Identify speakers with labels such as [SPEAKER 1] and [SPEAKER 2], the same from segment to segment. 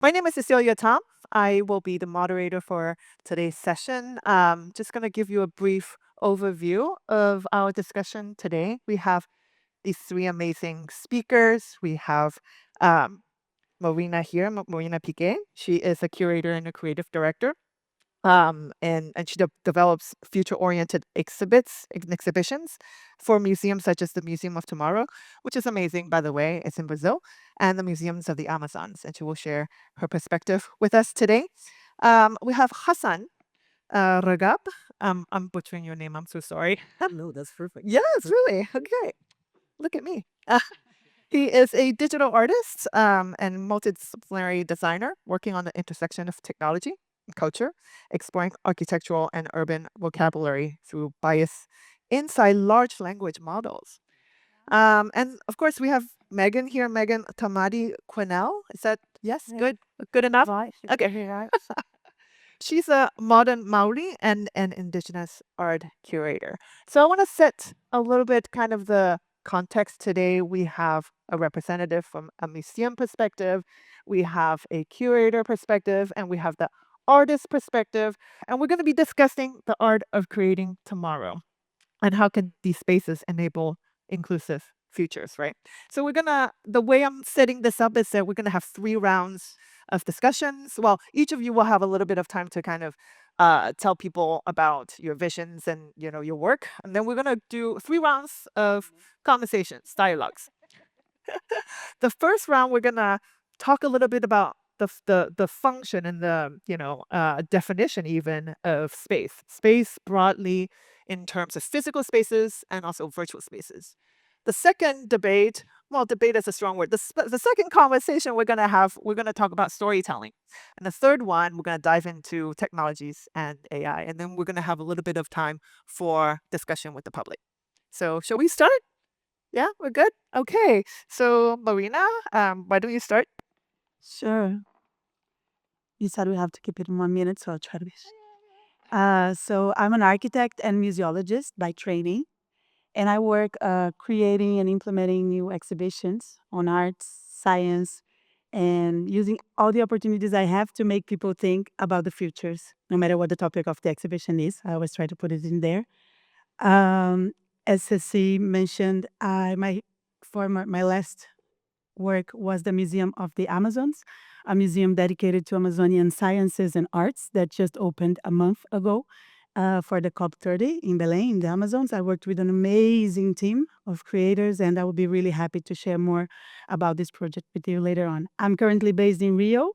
[SPEAKER 1] My name is Cecilia Tham. I will be the moderator for today's session. Just going to give you a brief overview of our discussion today. We have these three amazing speakers. We have um, Marina here, Marina Piquet. She is a curator and a creative director. And she develops future-oriented exhibits and exhibitions for museums such as the Museum of Tomorrow, which is amazing, by the way. It's in Brazil, and the museums of the Amazons. And she will share her perspective with us today. We have Hassan Ragab. I'm butchering your name. I'm so sorry.
[SPEAKER 2] No, that's perfect.
[SPEAKER 1] Yes, really. Okay. Look at me. He is a digital artist and multidisciplinary designer working on the intersection of technology and culture, exploring architectural and urban vocabulary through bias inside large language models. And of course, we have Megan here, Megan Tamati-Quennel. Is that, yes,
[SPEAKER 2] Yeah.
[SPEAKER 1] good enough?
[SPEAKER 2] Right.
[SPEAKER 1] Okay. She's a modern Maori and an Indigenous art curator. So I want to set a little bit kind of the context today. We have a representative from a museum perspective, we have a curator perspective, and we have the artist perspective. And we're going to be discussing the art of creating tomorrow and how can these spaces enable inclusive futures, right? So the way I'm setting this up is that we're gonna have 3 rounds of discussions. Well, each of you will have a little bit of time to kind of tell people about your visions and your work, and then we're gonna do 3 rounds of conversations, dialogues. The first round, we're gonna talk a little bit about the function and the definition even of space broadly in terms of physical spaces and also virtual spaces. The second debate, well, debate is a strong word. The second conversation we're gonna talk about storytelling, and the third one we're gonna dive into technologies and AI, and then we're gonna have a little bit of time for discussion with the public. So, shall we start? Yeah, we're good. Okay, so Marina, why don't you start?
[SPEAKER 2] Sure. You said we have to keep it in 1 minute, so I'll try to be. So I'm an architect and museologist by training, and I work creating and implementing new exhibitions on arts, science, and using all the opportunities I have to make people think about the futures, no matter what the topic of the exhibition is. I always try to put it in there. Um, as Ceci mentioned, my last work was the Museum of the Amazons, a museum dedicated to Amazonian sciences and arts that just opened a month ago for the COP30 in Belém, in the Amazons. I worked with an amazing team of creators, and I will be really happy to share more about this project with you later on. I'm currently based in Rio.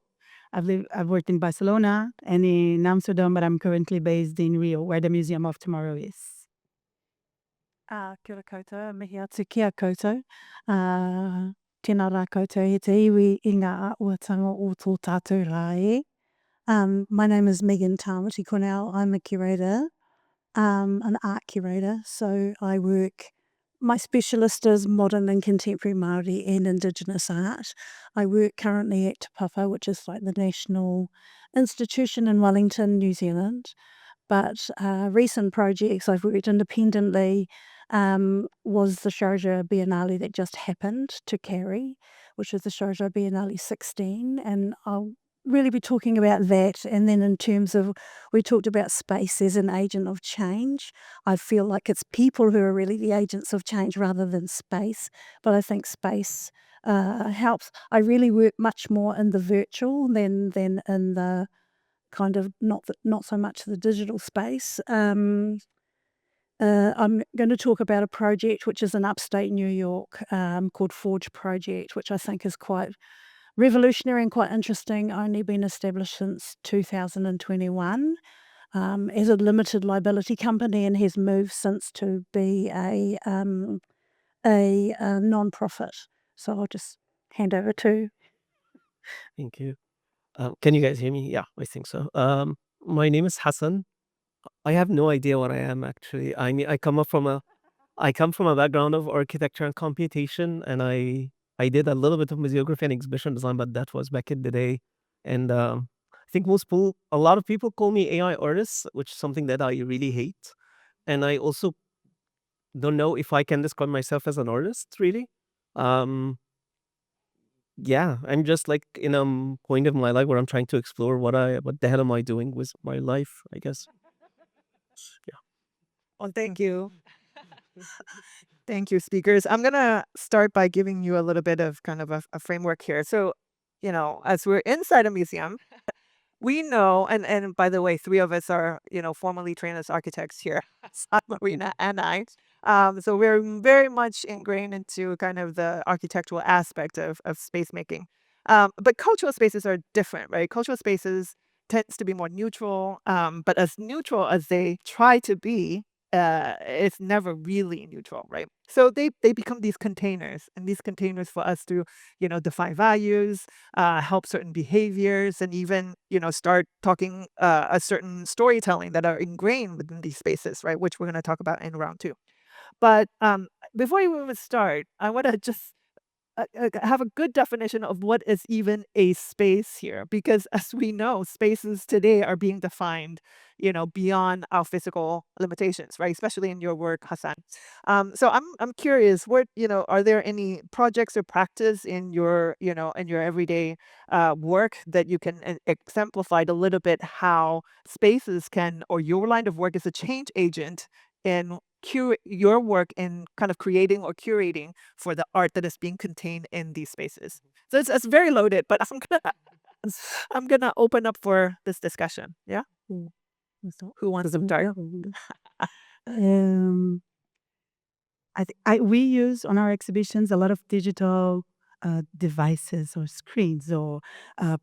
[SPEAKER 2] I've worked in Barcelona and in Amsterdam, but I'm currently based in Rio, where the Museum of Tomorrow is. Kia ora koutou, mihi atu kia koutou. Tēnā rā koutou he te iwi I ngā āuatanga o tō tātou rā e. My name is Megan Tamati-Quennel. I'm a curator, an art curator. So I work, my specialist is modern and contemporary Maori and Indigenous art. I work currently at Te Papa, which is like the national institution in Wellington, New Zealand. But recent projects I've worked independently was the Sharjah Biennale that just happened to Carry, which was the Sharjah Biennale 16. And I'll really be talking about that. And then in terms of, we talked about space as an agent of change. I feel like it's people who are really the agents of change rather than space. But I think space helps. I really work much more in the virtual than in the kind of not so much the digital space. I'm going to talk about a project which is in upstate New York called Forge Project, which I think is quite revolutionary and quite interesting. Only been established since 2021 as a limited liability company, and has moved since to be a non-profit. So I'll just hand over to.
[SPEAKER 3] Thank you. Can you guys hear me? Yeah, I think so. My name is Hassan. I have no idea what I am actually. I mean, I come from a background of architecture and computation, and I did a little bit of museography and exhibition design, but that was back in the day. And I think a lot of people call me AI artist, which is something that I really hate. And I also don't know if I can describe myself as an artist, really. Um, yeah, I'm just like in a point of my life where I'm trying to explore what the hell am I doing with my life, I guess. Yeah.
[SPEAKER 1] Well, thank you. Thank you, speakers. I'm going to start by giving you a little bit of kind of a framework here. So, as we're inside a museum, we know, and by the way, three of us are, formally trained as architects here, Hassan, Marina, and I. So we're very much ingrained into kind of the architectural aspect of space making. But cultural spaces are different, right? Cultural spaces tends to be more neutral, but as neutral as they try to be, it's never really neutral, right? So they become these containers, and these containers for us to, define values, help certain behaviors, and even start talking a certain storytelling that are ingrained within these spaces, right? Which we're going to talk about in round two. But before we even start, I want to just have a good definition of what is even a space here, because as we know, spaces today are being defined, beyond our physical limitations, right? Especially in your work, Hassan. So I'm curious, what are there any projects or practice in your in your everyday work that you can exemplify a little bit how spaces can, or your line of work is a change agent in your work in kind of creating or curating for the art that is being contained in these spaces. So it's very loaded, but I'm gonna open up for this discussion. Yeah,
[SPEAKER 2] Mm. So,
[SPEAKER 1] who wants to start?
[SPEAKER 2] um, we use on our exhibitions a lot of digital devices or screens or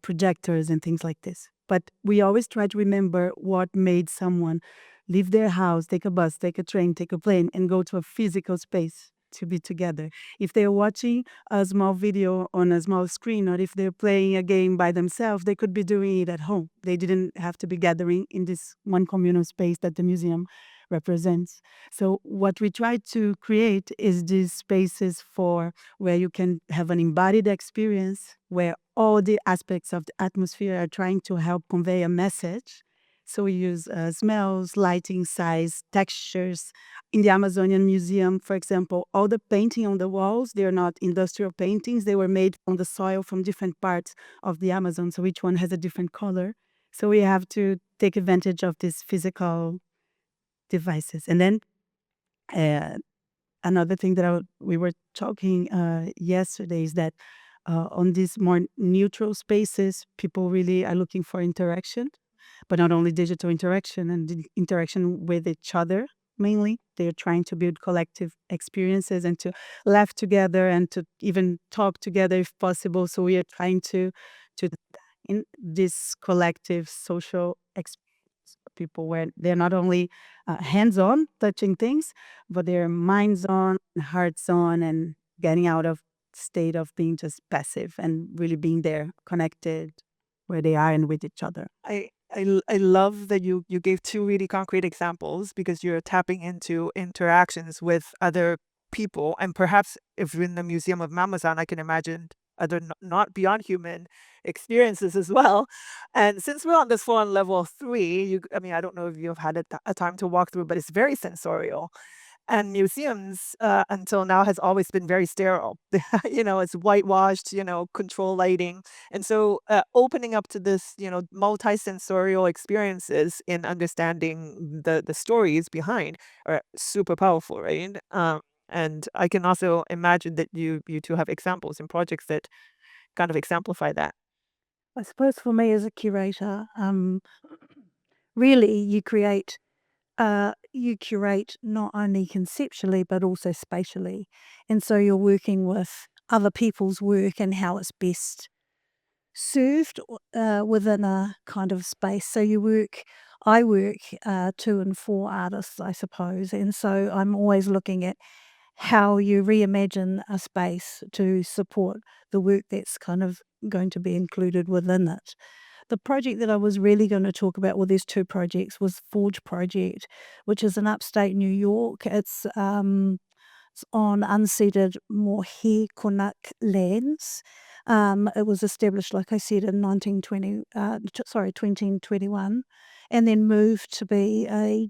[SPEAKER 2] projectors and things like this. But we always try to remember what made someone leave their house, take a bus, take a train, take a plane, and go to a physical space to be together. If they're watching a small video on a small screen, or if they're playing a game by themselves, they could be doing it at home. They didn't have to be gathering in this one communal space that the museum represents. So what we try to create is these spaces for where you can have an embodied experience where all the aspects of the atmosphere are trying to help convey a message. So we use smells, lighting, size, textures. In the Amazonian Museum, for example, all the painting on the walls, they're not industrial paintings. They were made from the soil from different parts of the Amazon. So each one has a different color. So we have to take advantage of this physical devices. And then uh, another thing that we were talking yesterday is that on these more neutral spaces, people really are looking for interaction, but not only digital interaction and interaction with each other. Mainly, they're trying to build collective experiences and to laugh together and to even talk together if possible. So we are trying to in this collective social experience people where they're not only hands-on touching things, but their minds on, hearts on, and getting out of state of being just passive and really being there, connected where they are and with each other.
[SPEAKER 1] I love that you gave two really concrete examples because you're tapping into interactions with other people, and perhaps if you're in the Museum of Mamazan, I can imagine other not beyond human experiences as well. And since we're on this floor on level three, I mean, I don't know if you've had a time to walk through, but it's very sensorial. And museums, until now, has always been very sterile. It's whitewashed, control lighting. And so opening up to this, multi-sensorial experiences in understanding the stories behind are super powerful, right? And I can also imagine that you two have examples and projects that kind of exemplify that.
[SPEAKER 2] I suppose for me as a curator, really you curate not only conceptually but also spatially. And so you're working with other people's work and how it's best served within a kind of space. So I work to and for artists, I suppose. And so I'm always looking at how you reimagine a space to support the work that's kind of going to be included within it. The project that I was really going to talk about, well, there's two projects, was Forge Project, which is in upstate New York. It's on unceded Mohi Kunak lands. It was established, like I said, in 2021, and then moved to be a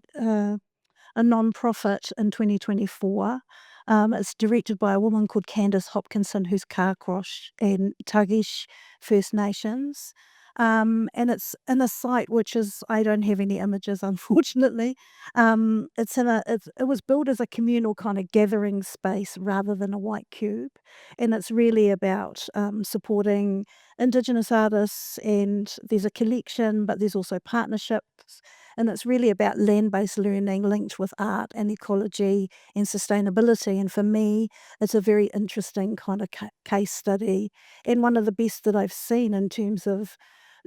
[SPEAKER 2] non-profit in 2024. It's directed by a woman called Candice Hopkinson, who's Kākrosh and Tagish First Nations. And it's in a site which is, I don't have any images, unfortunately. It was built as a communal kind of gathering space rather than a white cube. And it's really about supporting Indigenous artists, and there's a collection, but there's also partnerships. And it's really about land-based learning linked with art and ecology and sustainability. And for me, it's a very interesting kind of case study, and one of the best that I've seen in terms of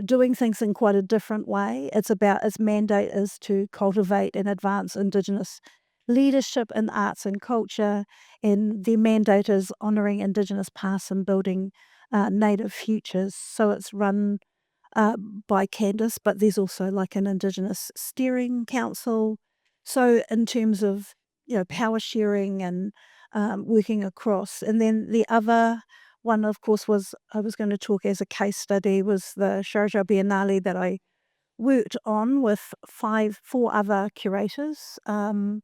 [SPEAKER 2] doing things in quite a different way. Its mandate is to cultivate and advance Indigenous leadership in arts and culture, and their mandate is honouring Indigenous past and building native futures. So it's run by Candice, but there's also like an Indigenous steering council. So in terms of, power sharing and working across. And then the other one, of course, I was going to talk as a case study, was the Sharjah Biennale that I worked on with four other curators. And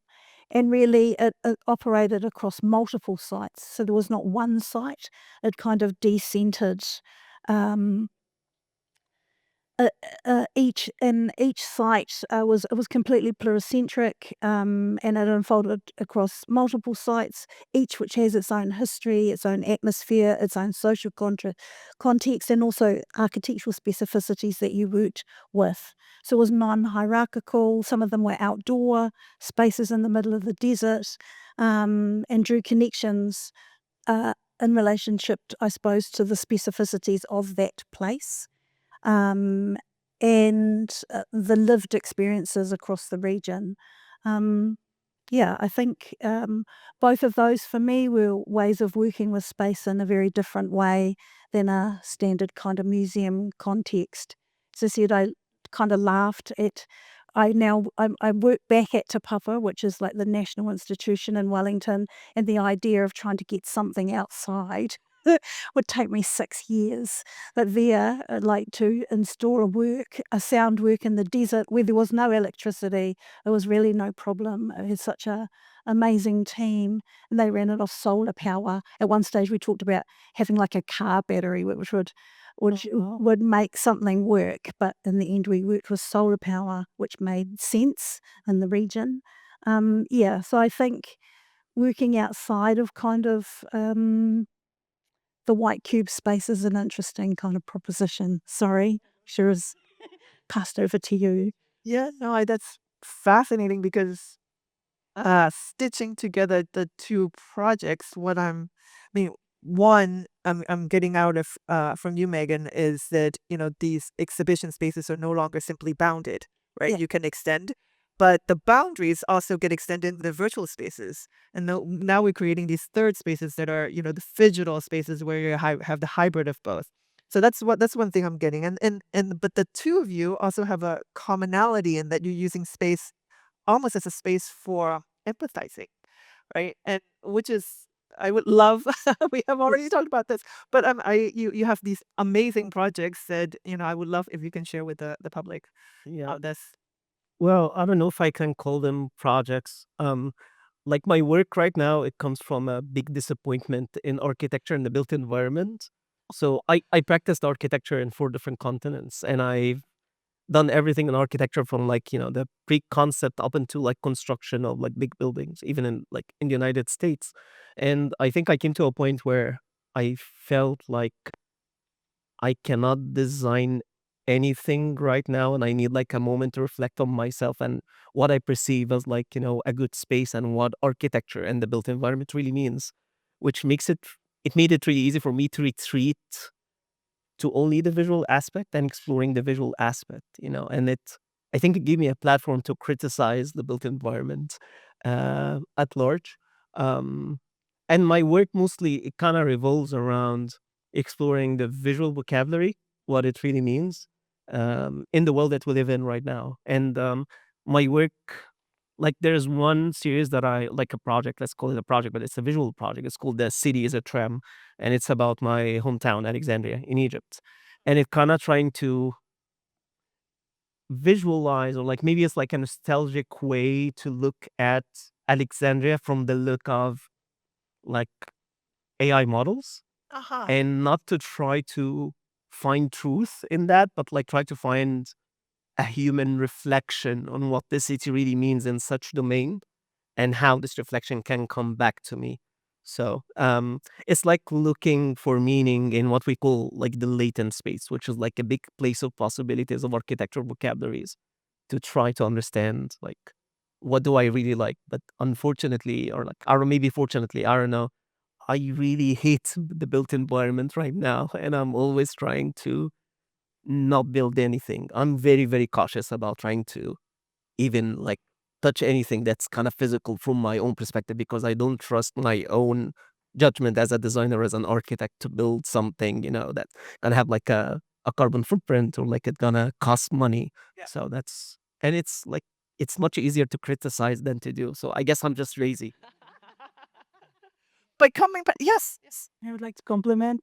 [SPEAKER 2] really, it operated across multiple sites. So there was not one site. It kind of decentered um, uh, each site was completely pluricentric, and it unfolded across multiple sites, each which has its own history, its own atmosphere, its own social context, and also architectural specificities that you worked with. So it was non-hierarchical. Some of them were outdoor spaces in the middle of the desert, and drew connections in relationship, I suppose, to the specificities of that place, um, and the lived experiences across the region. Um, yeah, I think both of those for me were ways of working with space in a very different way than a standard kind of museum context. As I said, I kind of laughed at. I work back at Te Papa, which is like the national institution in Wellington, and the idea of trying to get something outside would take me 6 years. But there, like to install a sound work in the desert where there was no electricity, it was really no problem. It had such a amazing team, and they ran it off solar power. At one stage, we talked about having like a car battery, which
[SPEAKER 1] Oh,
[SPEAKER 2] would make something work. But in the end, we worked with solar power, which made sense in the region. Yeah, so I think working outside of kind of the white cube space is an interesting kind of proposition. Sorry, sure is passed over to you.
[SPEAKER 1] yeah, no, that's fascinating because stitching together the two projects, I mean, one, I'm getting out of from you, Megan, is that these exhibition spaces are no longer simply bounded, right?
[SPEAKER 2] Yeah.
[SPEAKER 1] You can extend, but the boundaries also get extended into the virtual spaces, and now we're creating these third spaces that are the phygital spaces where you have the hybrid of both. So that's one thing I'm getting, and but the two of you also have a commonality in that you're using space almost as a space for empathizing, right? And which is I would love we have already talked about this, but you have these amazing projects that I would love if you can share with the public
[SPEAKER 3] Yeah.
[SPEAKER 1] how this.
[SPEAKER 3] Well, I don't know if I can call them projects. Like my work right now, it comes from a big disappointment in architecture and the built environment. So I practiced architecture in 4 different continents, and I've done everything in architecture from like, the pre-concept up into like construction of like big buildings, even in the United States. And I think I came to a point where I felt like I cannot design anything right now, and I need like a moment to reflect on myself and what I perceive as like, a good space and what architecture and the built environment really means, which it made it really easy for me to retreat to only the visual aspect and exploring the visual aspect, and I think it gave me a platform to criticize the built environment at large. Um, and my work mostly, it kind of revolves around exploring the visual vocabulary, what it really means in the world that we live in right now. And my work, like there's one series that I like, a project, let's call it a project, but it's a visual project. It's called The City is a Tram, and it's about my hometown, Alexandria in Egypt. And it kind of trying to visualize, or like maybe it's like a nostalgic way to look at Alexandria from the look of like AI models,
[SPEAKER 1] Uh-huh.
[SPEAKER 3] and not to try to find truth in that, but like try to find a human reflection on what the city really means in such domain and how this reflection can come back to me. So it's like looking for meaning in what we call like the latent space, which is like a big place of possibilities of architectural vocabularies to try to understand like what do I really like. But unfortunately, or like, or maybe fortunately, I don't know, I really hate the built environment right now, and I'm always trying to not build anything. I'm very, very cautious about trying to even like touch anything that's kind of physical from my own perspective, because I don't trust my own judgment as a designer, as an architect, to build something, that gonna have like a carbon footprint, or like it's gonna cost money.
[SPEAKER 1] Yeah.
[SPEAKER 3] So and it's like, it's much easier to criticize than to do. So I guess I'm just lazy.
[SPEAKER 1] But coming back, yes, yes.
[SPEAKER 2] I would like to compliment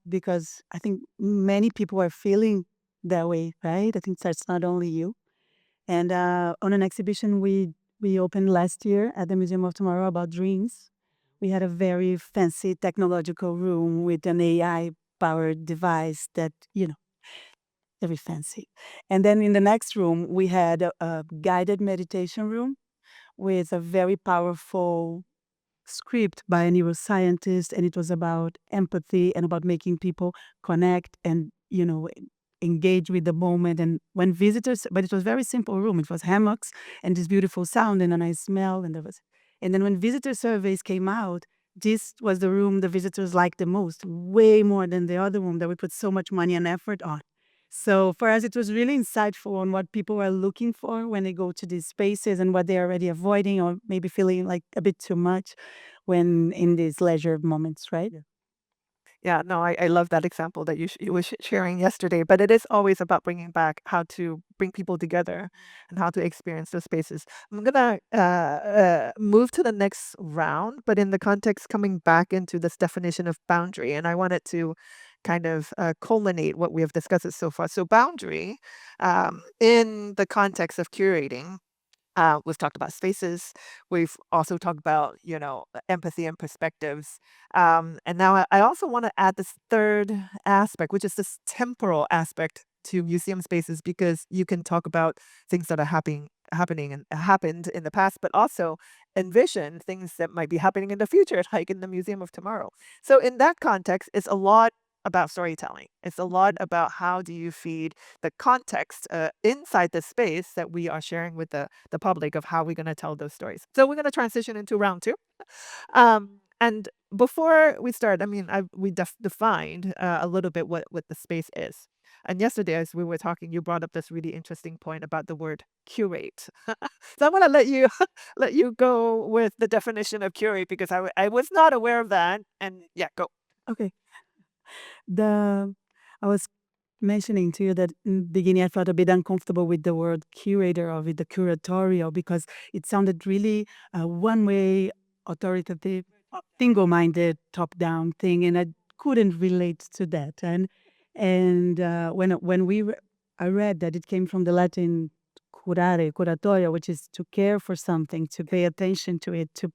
[SPEAKER 2] because I think many people are feeling that way, right? I think that's not only you. And on an exhibition we opened last year at the Museum of Tomorrow about dreams, we had a very fancy technological room with an AI powered device that, very fancy. And then in the next room, we had a guided meditation room with a very powerful script by a neuroscientist, and it was about empathy and about making people connect and engage with the moment. And when visitors, but it was very simple room, it was hammocks and this beautiful sound and a nice smell, and then when visitor surveys came out, this was the room the visitors liked the most, way more than the other room that we put so much money and effort on. So for us, it was really insightful on what people are looking for when they go to these spaces and what they're already avoiding or maybe feeling like a bit too much when in these leisure moments, right?
[SPEAKER 1] Yeah, no, I love that example that you were sharing yesterday. But it is always about bringing back how to bring people together and how to experience those spaces. I'm gonna move to the next round, but in the context coming back into this definition of boundary, and I wanted to kind of culminate what we have discussed so far. So boundary, in the context of curating. We've talked about spaces. We've also talked about, empathy and perspectives. And now I also want to add this third aspect, which is this temporal aspect to museum spaces, because you can talk about things that are happening and happened in the past, but also envision things that might be happening in the future, like in the Museum of Tomorrow. So in that context, it's a lot about storytelling. It's a lot about how do you feed the context inside the space that we are sharing with the public of how we're going to tell those stories. So we're going to transition into round two. And before we start, I mean, we defined a little bit what the space is. And yesterday, as we were talking, you brought up this really interesting point about the word curate. So I'm going to let you let you go with the definition of curate, because I was not aware of that. And yeah, go.
[SPEAKER 2] Okay. The I was mentioning to you that in the beginning I felt a bit uncomfortable with the word curator or with the curatorial because it sounded really one way, authoritative, single-minded, top-down thing, and I couldn't relate to that. And I read that it came from the Latin curatoria, which is to care for something, to pay attention to it, to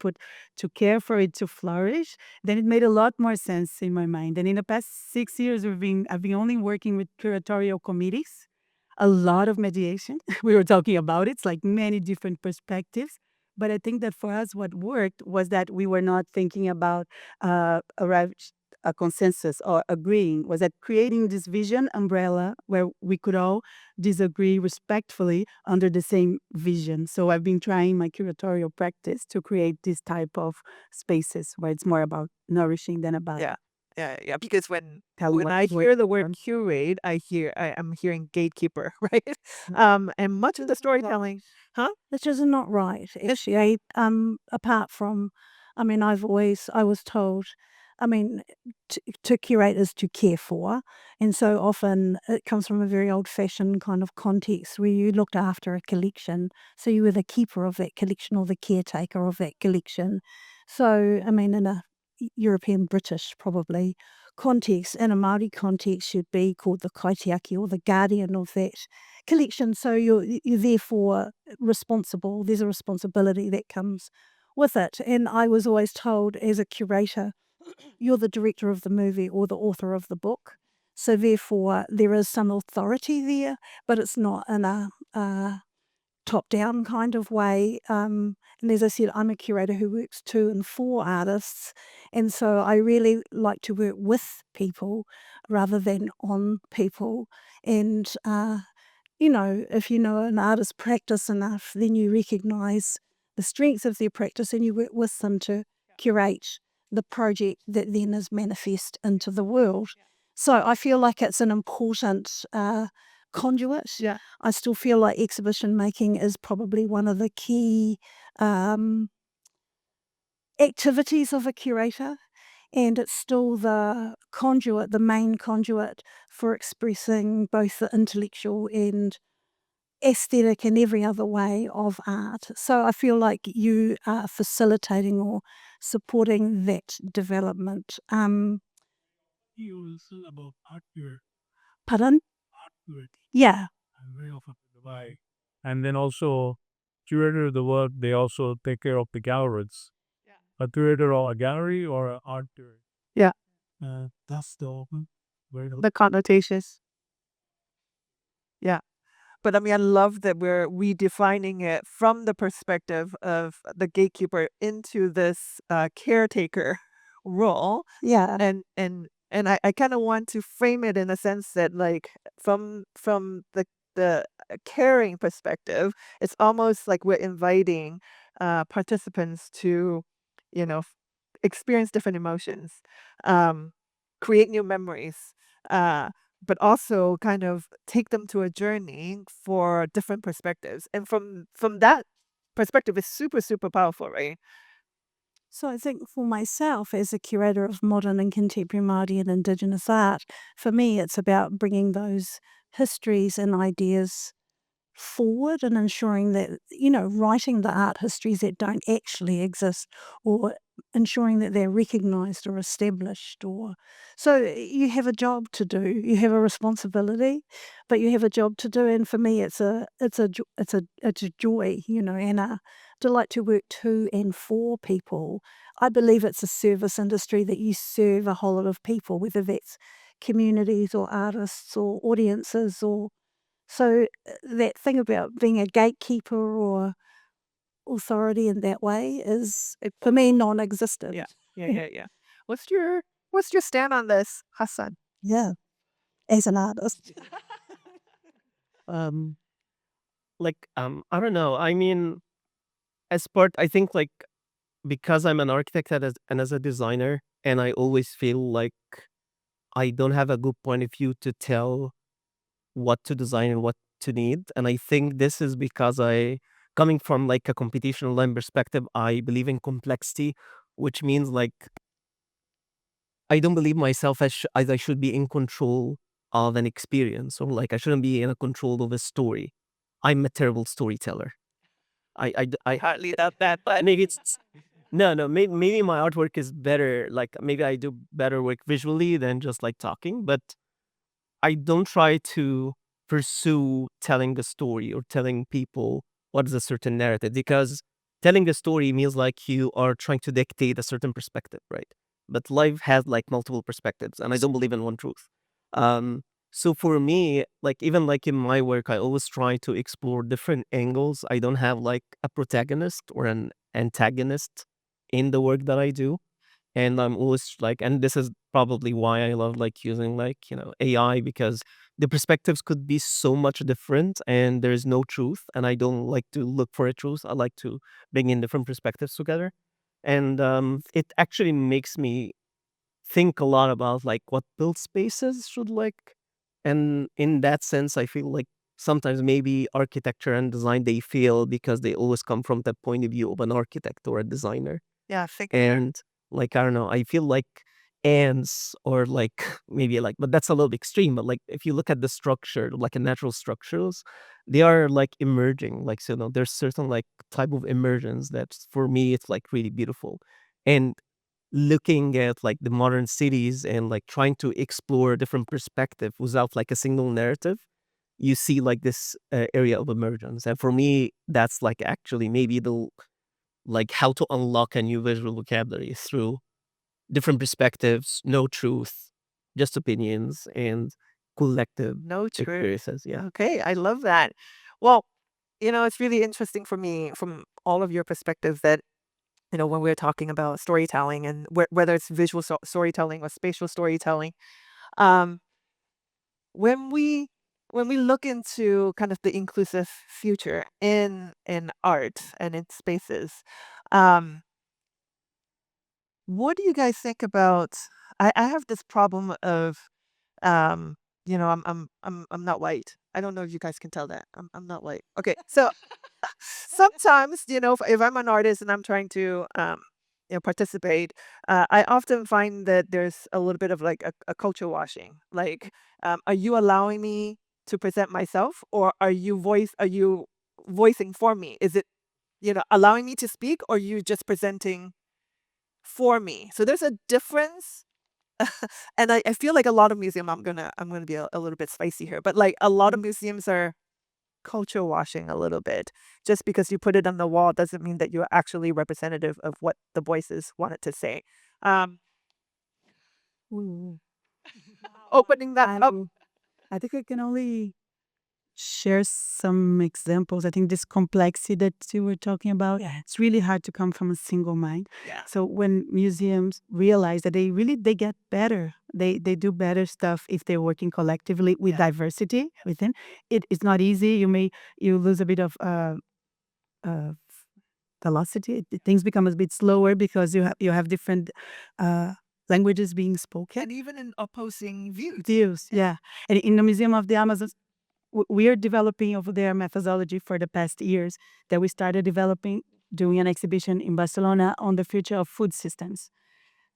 [SPEAKER 2] care for it to flourish, then it made a lot more sense in my mind. And in the past 6 years, I've been only working with curatorial committees, a lot of mediation. We were talking about it. It's like many different perspectives. But I think that for us, what worked was that we were not thinking about arrived a consensus or agreeing, was that creating this vision umbrella where we could all disagree respectfully under the same vision. So I've been trying my curatorial practice to create this type of spaces where it's more about nourishing than about
[SPEAKER 1] Yeah. Yeah, yeah. Because when
[SPEAKER 2] telling what
[SPEAKER 1] I
[SPEAKER 2] what-
[SPEAKER 1] hear the word curate, I'm hearing gatekeeper, right? And much of the storytelling, huh?
[SPEAKER 4] Which is not right, actually. Apart from, I was told, I mean, to curate is to care for. And so often it comes from a very old fashioned kind of context where you looked after a collection. So you were the keeper of that collection or the caretaker of that collection. So, in a European British probably context, in a Maori context, you'd be called the kaitiaki or the guardian of that collection. So you're therefore responsible. There's a responsibility that comes with it. And I was always told as a curator, you're the director of the movie or the author of the book. So therefore, there is some authority there, but it's not in a top-down kind of way. And as I said, I'm a curator who works to and for artists, and so I really like to work with people rather than on people. And if you know an artist's practice enough, then you recognise the strengths of their practice and you work with them to curate the project that then is manifest into the world. So I feel like it's an important conduit.
[SPEAKER 1] Yeah.
[SPEAKER 4] I still feel like exhibition making is probably one of the key activities of a curator, and it's still the conduit, the main conduit for expressing both the intellectual and aesthetic and every other way of art. So I feel like you are facilitating or supporting that development.
[SPEAKER 5] You also about art tour.
[SPEAKER 4] Pardon?
[SPEAKER 5] Art tour.
[SPEAKER 4] Yeah.
[SPEAKER 5] I'm very often to Dubai. And then also, curator of the work, they also take care of the galleries.
[SPEAKER 1] Yeah.
[SPEAKER 5] A curator or a gallery or an art tour.
[SPEAKER 1] Yeah.
[SPEAKER 5] That's the open. Very
[SPEAKER 1] The connotations. Yeah. But I mean, I love that we're redefining it from the perspective of the gatekeeper into this caretaker role.
[SPEAKER 4] Yeah.
[SPEAKER 1] And I kind of want to frame it in a sense that like from the caring perspective, it's almost like we're inviting participants to, you know, experience different emotions, um, create new memories, uh, but also kind of take them to a journey for different perspectives. And from that perspective, it's super, super powerful, right?
[SPEAKER 4] So I think for myself as a curator of modern and contemporary Māori and Indigenous art, for me it's about bringing those histories and ideas forward and ensuring that, writing the art histories that don't actually exist, or ensuring that they're recognized or established. Or so you have a job to do, you have a responsibility, but you have a job to do. And for me it's a joy, and a delight to work to and for people. I believe it's a service industry that you serve a whole lot of people, whether that's communities or artists or audiences. Or so that thing about being a gatekeeper or authority in that way is, for me, non-existent.
[SPEAKER 1] Yeah. Yeah. What's your stand on this, Hassan?
[SPEAKER 4] Yeah, as an artist.
[SPEAKER 3] Um, I don't know. I mean, as part, I think like because I'm an architect and as a designer, and I always feel like I don't have a good point of view to tell what to design and what to need. And I think this is because coming from like a computational line perspective, I believe in complexity, which means like I don't believe myself as I should be in control of an experience, or like I shouldn't be in a control of a story. I'm a terrible storyteller. I hardly doubt that, but maybe it's no. Maybe my artwork is better. Like maybe I do better work visually than just like talking, but I don't try to pursue telling the story or telling people what is a certain narrative, because telling a story means like you are trying to dictate a certain perspective, right? But life has like multiple perspectives, and I don't believe in one truth. Um, so for me, like even like in my work, I always try to explore different angles. I don't have like a protagonist or an antagonist in the work that I do. And I'm always like, and this is probably why I love like using like, AI, because the perspectives could be so much different and there's no truth. And I don't like to look for a truth. I like to bring in different perspectives together. And it actually makes me think a lot about like what build spaces should like. And in that sense, I feel like sometimes maybe architecture and design, they fail because they always come from the point of view of an architect or a designer.
[SPEAKER 1] Yeah, think
[SPEAKER 3] And like, I don't know, I feel like ants or like maybe like, but that's a little extreme. But like, if you look at the structure, like a natural structures, they are like emerging. Like, so, there's certain like type of emergence that for me, it's like really beautiful. And looking at like the modern cities and like trying to explore a different perspective without like a single narrative, you see like this area of emergence. And for me, that's like actually maybe like how to unlock a new visual vocabulary through different perspectives, no truth, just opinions and collective
[SPEAKER 1] No truth.
[SPEAKER 3] experiences. Yeah.
[SPEAKER 1] Okay, I love that. Well, it's really interesting for me from all of your perspectives that, when we're talking about storytelling and whether it's visual storytelling or spatial storytelling, um, when we when we look into kind of the inclusive future in art and in spaces, um, what do you guys think about? I have this problem of, um, I'm not white. I don't know if you guys can tell that. I'm not white. Okay, so sometimes, if I'm an artist and I'm trying to, participate, I often find that there's a little bit of like a culture washing. Like, are you allowing me to present myself, or are you voicing for me? Is it, allowing me to speak, or you just presenting for me? So there's a difference. And I feel like a lot of museum, I'm gonna be a little bit spicy here, but like a lot of museums are culture washing a little bit. Just because you put it on the wall doesn't mean that you're actually representative of what the voices wanted to say. Um,
[SPEAKER 2] Ooh.
[SPEAKER 1] opening that up.
[SPEAKER 2] I think I can only share some examples. I think this complexity that you were talking about, it's really hard to come from a single mind.
[SPEAKER 1] Yeah.
[SPEAKER 2] So when museums realize that they get better, they do better stuff if they're working collectively with diversity within. It's not easy. You lose a bit of uh, velocity. Things become a bit slower because you have different languages being spoken.
[SPEAKER 1] And even in opposing views.
[SPEAKER 2] Views, yeah. And in the Museum of the Amazon, we are developing over there methodology for the past years that we started developing, doing an exhibition in Barcelona on the future of food systems.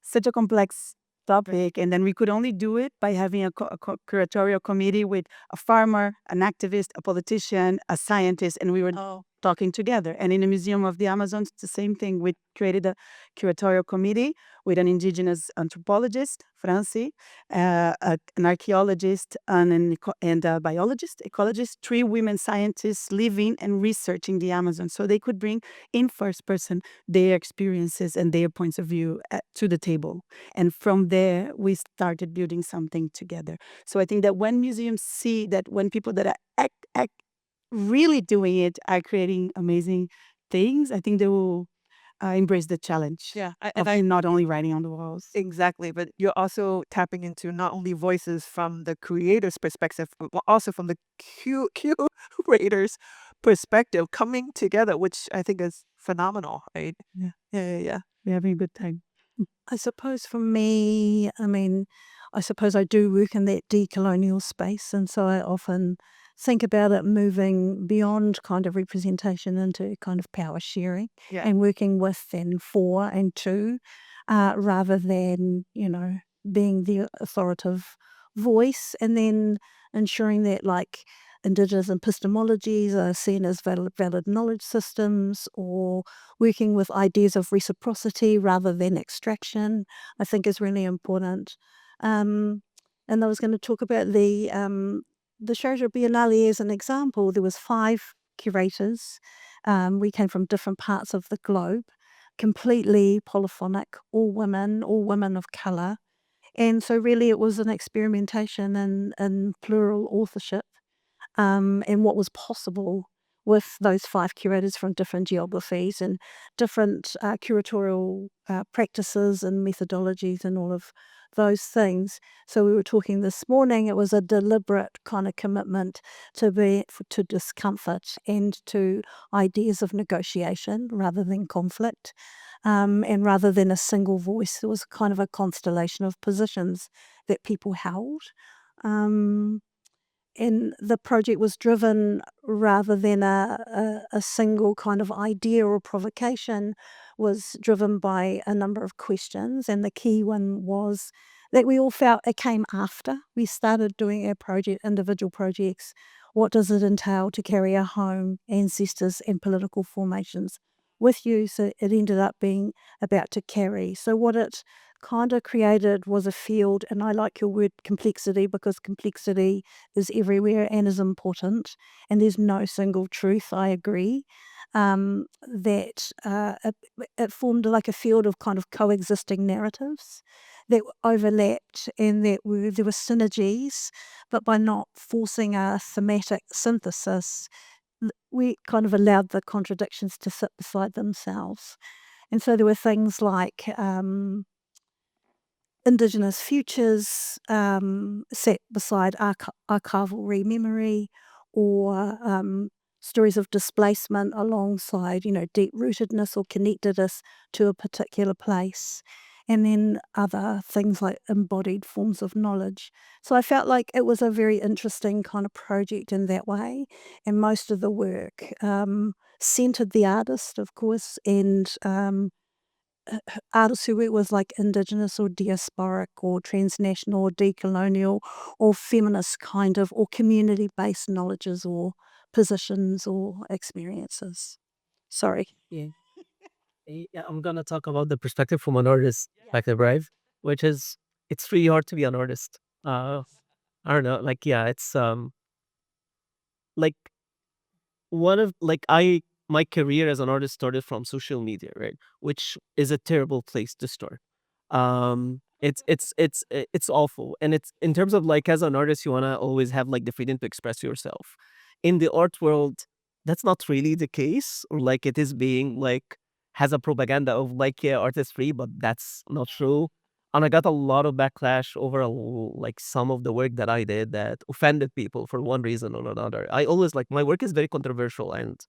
[SPEAKER 2] Such a complex topic, and then we could only do it by having a curatorial committee with a farmer, an activist, a politician, a scientist, and we were talking together. And in the Museum of the Amazon, it's the same thing. We created a curatorial committee with an indigenous anthropologist, Franci, an archaeologist, and a biologist, ecologist, 3 women scientists living and researching the Amazon, so they could bring in first person their experiences and their points of view to the table. And from there, we started building something together. So I think that when museums see that when people that are act really doing it are creating amazing things, I think they will embrace the challenge of not only writing on the walls.
[SPEAKER 1] Exactly, but you're also tapping into not only voices from the creator's perspective, but also from the curator's perspective coming together, which I think is phenomenal, right?
[SPEAKER 2] Yeah.
[SPEAKER 1] Yeah.
[SPEAKER 2] We're having a good time.
[SPEAKER 4] I suppose for me, I suppose I do work in that decolonial space, and so I often think about it moving beyond kind of representation into kind of power sharing
[SPEAKER 1] Yeah.
[SPEAKER 4] and working with and for and to, rather than, being the authoritative voice, and then ensuring that like Indigenous epistemologies are seen as valid knowledge systems, or working with ideas of reciprocity rather than extraction, I think is really important. Um, and I was going to talk about the Sharjah Biennale as an example. There was 5 curators. We came from different parts of the globe, completely polyphonic, all women of colour. And so really it was an experimentation in plural authorship, and what was possible with those 5 curators from different geographies and different curatorial practices and methodologies and all of those things. So we were talking this morning, it was a deliberate kind of commitment to discomfort and to ideas of negotiation rather than conflict. And rather than a single voice, it was kind of a constellation of positions that people held. Um, and the project was driven rather than a single kind of idea or provocation, was driven by a number of questions, and the key one was that we all felt it came after we started doing our individual projects. What does it entail to carry our home, ancestors and political formations with you? So it ended up being about to carry. So what it kind of created was a field, and I like your word complexity, because complexity is everywhere and is important, and there's no single truth, I agree. that it formed like a field of kind of coexisting narratives that overlapped and there were synergies, but by not forcing a thematic synthesis, we kind of allowed the contradictions to sit beside themselves. And so there were things like Indigenous futures set beside archival rememory, or stories of displacement alongside, deep rootedness or connectedness to a particular place. And then other things like embodied forms of knowledge. So I felt like it was a very interesting kind of project in that way. And most of the work centered the artist, of course, and artists who work with like Indigenous or diasporic or transnational or decolonial or feminist kind of or community-based knowledges or positions or experiences. Sorry.
[SPEAKER 3] Yeah. I'm gonna talk about the perspective from an artist perspective, right? Which is, it's really hard to be an artist. I don't know, like, yeah, it's like one of like I my career as an artist started from social media, right? Which is a terrible place to start. It's awful, and it's in terms of like as an artist, you wanna always have like the freedom to express yourself. In the art world, that's not really the case, or like it is being like has a propaganda of like, yeah, art is free, but that's not true. And I got a lot of backlash over like some of the work that I did that offended people for one reason or another. I always like my work is very controversial, and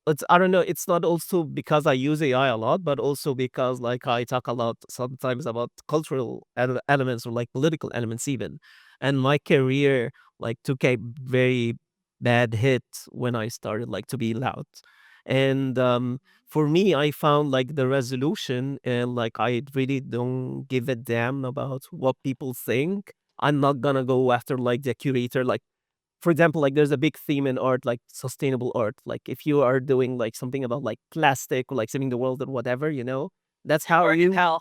[SPEAKER 3] it's, I don't know, it's not also because I use AI a lot, but also because like I talk a lot sometimes about cultural elements or like political elements even. And my career like took a very bad hit when I started like to be loud. And for me, I found like the resolution, and like I really don't give a damn about what people think. I'm not gonna go after like the curator, like for example, like there's a big theme in art, like sustainable art. Like if you are doing like something about like plastic or like saving the world or whatever, that's how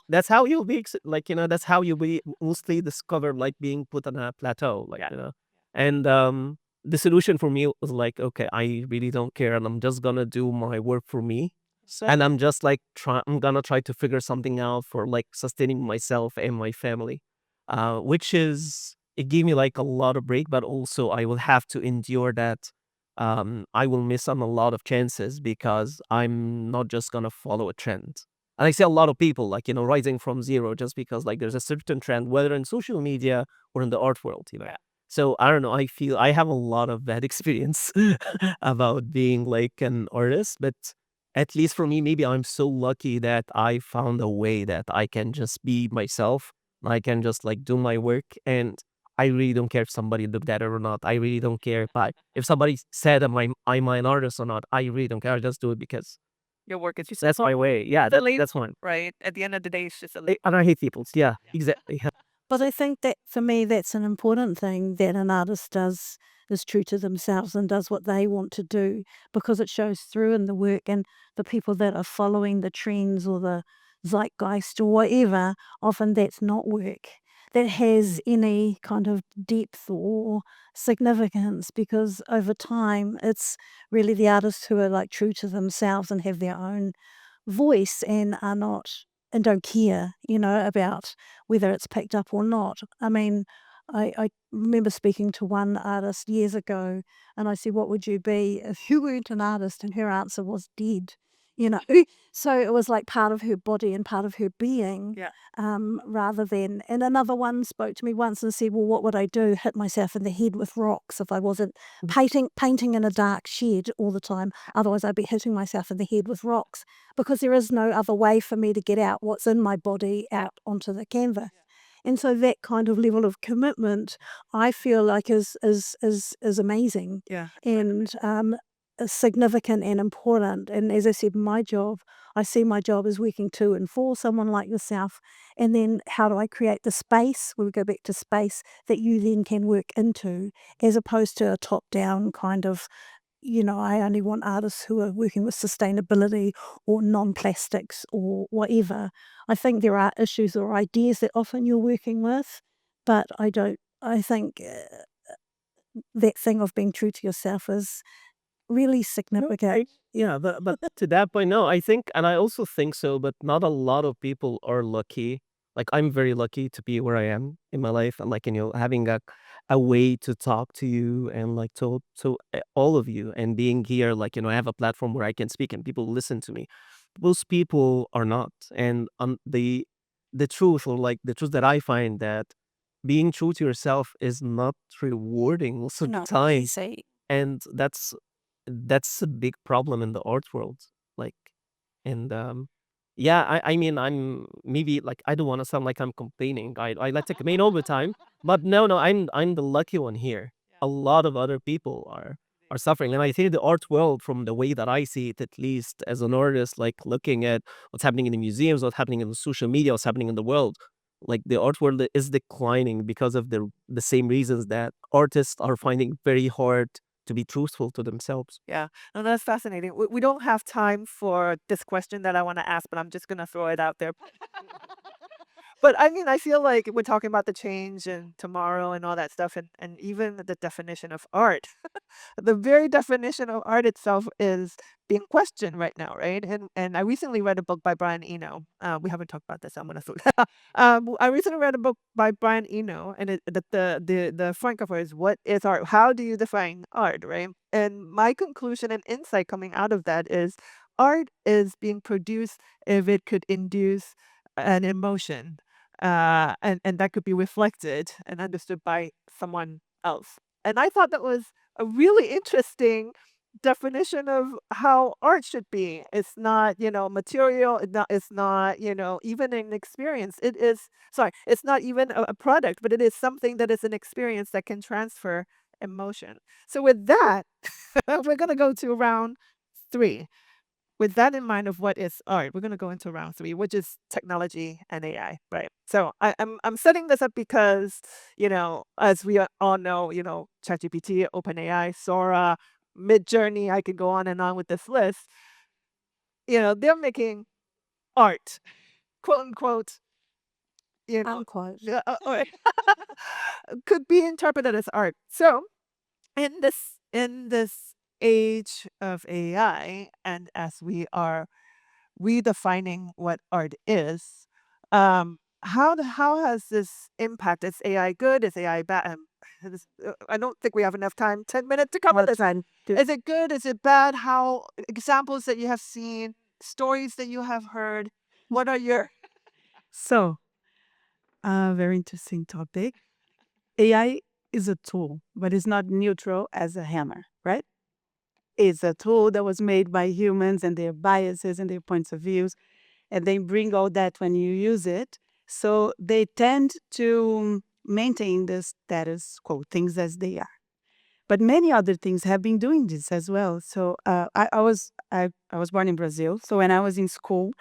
[SPEAKER 3] that's how you'll be like, that's how you'll be mostly discovered like being put on a plateau, like, and the solution for me was like, okay, I really don't care, and I'm just gonna do my work for me. And I'm just like I'm gonna try to figure something out for like sustaining myself and my family, which is, it gave me like a lot of break, but also I will have to endure that. I will miss on a lot of chances because I'm not just gonna follow a trend. And I see a lot of people like, rising from zero just because like there's a certain trend, whether in social media or in the art world, Yeah. So I don't know. I feel I have a lot of bad experience about being like an artist, but at least for me, maybe I'm so lucky that I found a way that I can just be myself. I can just like do my work, and I really don't care if somebody looked at it or not. I really don't care if somebody said I'm an artist or not. I really don't care. I just do it because
[SPEAKER 1] Your work is just
[SPEAKER 3] that's my way. Yeah, that's fine.
[SPEAKER 1] right? At the end of the day, it's just
[SPEAKER 3] And I hate people. Yeah, exactly.
[SPEAKER 4] But I think that for me, that's an important thing that an artist does, is true to themselves and does what they want to do, because it shows through in the work. And the people that are following the trends or the zeitgeist or whatever, often that's not work that has any kind of depth or significance, because over time it's really the artists who are like true to themselves and have their own voice and are not and don't care, about whether it's picked up or not. I mean, I remember speaking to one artist years ago, and I said, "What would you be if you weren't an artist?" And her answer was dead. You know, so it was like part of her body and part of her being,
[SPEAKER 1] Yeah.
[SPEAKER 4] rather than. And another one spoke to me once and said, "Well, what would I do? Hit myself in the head with rocks if I wasn't painting in a dark shed all the time? Otherwise, I'd be hitting myself in the head with rocks." Because there is no other way for me to get out what's in my body out onto the canvas. And so that kind of level of commitment, I feel like is amazing
[SPEAKER 1] Yeah.
[SPEAKER 4] and is significant and important. And as I said, I see my job as working to and for someone like yourself. And then how do I create the space, when we go back to space, that you then can work into, as opposed to a top-down kind of, I only want artists who are working with sustainability or non-plastics or whatever. I think there are issues or ideas that often you're working with, but I think that thing of being true to yourself is really significant.
[SPEAKER 3] Yeah, but to that point, no, I think, and I also think so, but not a lot of people are lucky. Like, I'm very lucky to be where I am in my life, and like, having a way to talk to you and like to all of you, and being here, like, I have a platform where I can speak and people listen to me. Most people are not, and the truth, or like the truth that I find, that being true to yourself is not rewarding most of the
[SPEAKER 4] Not
[SPEAKER 3] time,
[SPEAKER 4] easy.
[SPEAKER 3] and that's a big problem in the art world. Like, and yeah, I mean, I'm maybe like, I don't want to sound like I'm complaining. I like to complain all the time, but no, I'm the lucky one here. A lot of other people are suffering, and I think the art world, from the way that I see it, at least as an artist, like looking at what's happening in the museums, what's happening in the social media, what's happening in the world, like the art world is declining because of the same reasons that artists are finding very hard to be truthful to themselves.
[SPEAKER 1] Yeah. No, that's fascinating. We don't have time for this question that I want to ask, but I'm just going to throw it out there. But I mean, I feel like we're talking about the change and tomorrow and all that stuff, and even the definition of art. The very definition of art itself is being questioned right now, right? And I recently read a book by Brian Eno. We haven't talked about this. I'm gonna throw that. I recently read a book by Brian Eno, and the front cover is "What is art? How do you define art?" Right? And my conclusion and insight coming out of that is, art is being produced if it could induce an emotion, and that could be reflected and understood by someone else. And I thought that was a really interesting definition of how art should be. It's not, material. It's not, even an experience. It is, sorry, it's not even a product, but it is something that is an experience that can transfer emotion. So with that, we're going to go to round three. With that in mind of what is art, we're going to go into round three, which is technology and AI, right? So I'm setting this up because, as we all know, ChatGPT, OpenAI, Sora, Midjourney, I could go on and on with this list. They're making art, quote unquote,
[SPEAKER 4] Unquote.
[SPEAKER 1] or could be interpreted as art. So in this age of AI, and as we are redefining what art is. How has this impacted? Is AI good? Is AI bad? I don't think we have enough time. 10 minutes to cover
[SPEAKER 4] What
[SPEAKER 1] this.
[SPEAKER 4] time to
[SPEAKER 1] Is it good? Is it bad? How examples that you have seen, stories that you have heard? What are your
[SPEAKER 2] So, a very interesting topic. AI is a tool, but it's not neutral as a hammer, right? It's a tool that was made by humans and their biases and their points of views, and they bring all that when you use it. So they tend to maintain the status quo, things as they are. But many other things have been doing this as well. So I was born in Brazil. So when I was in school,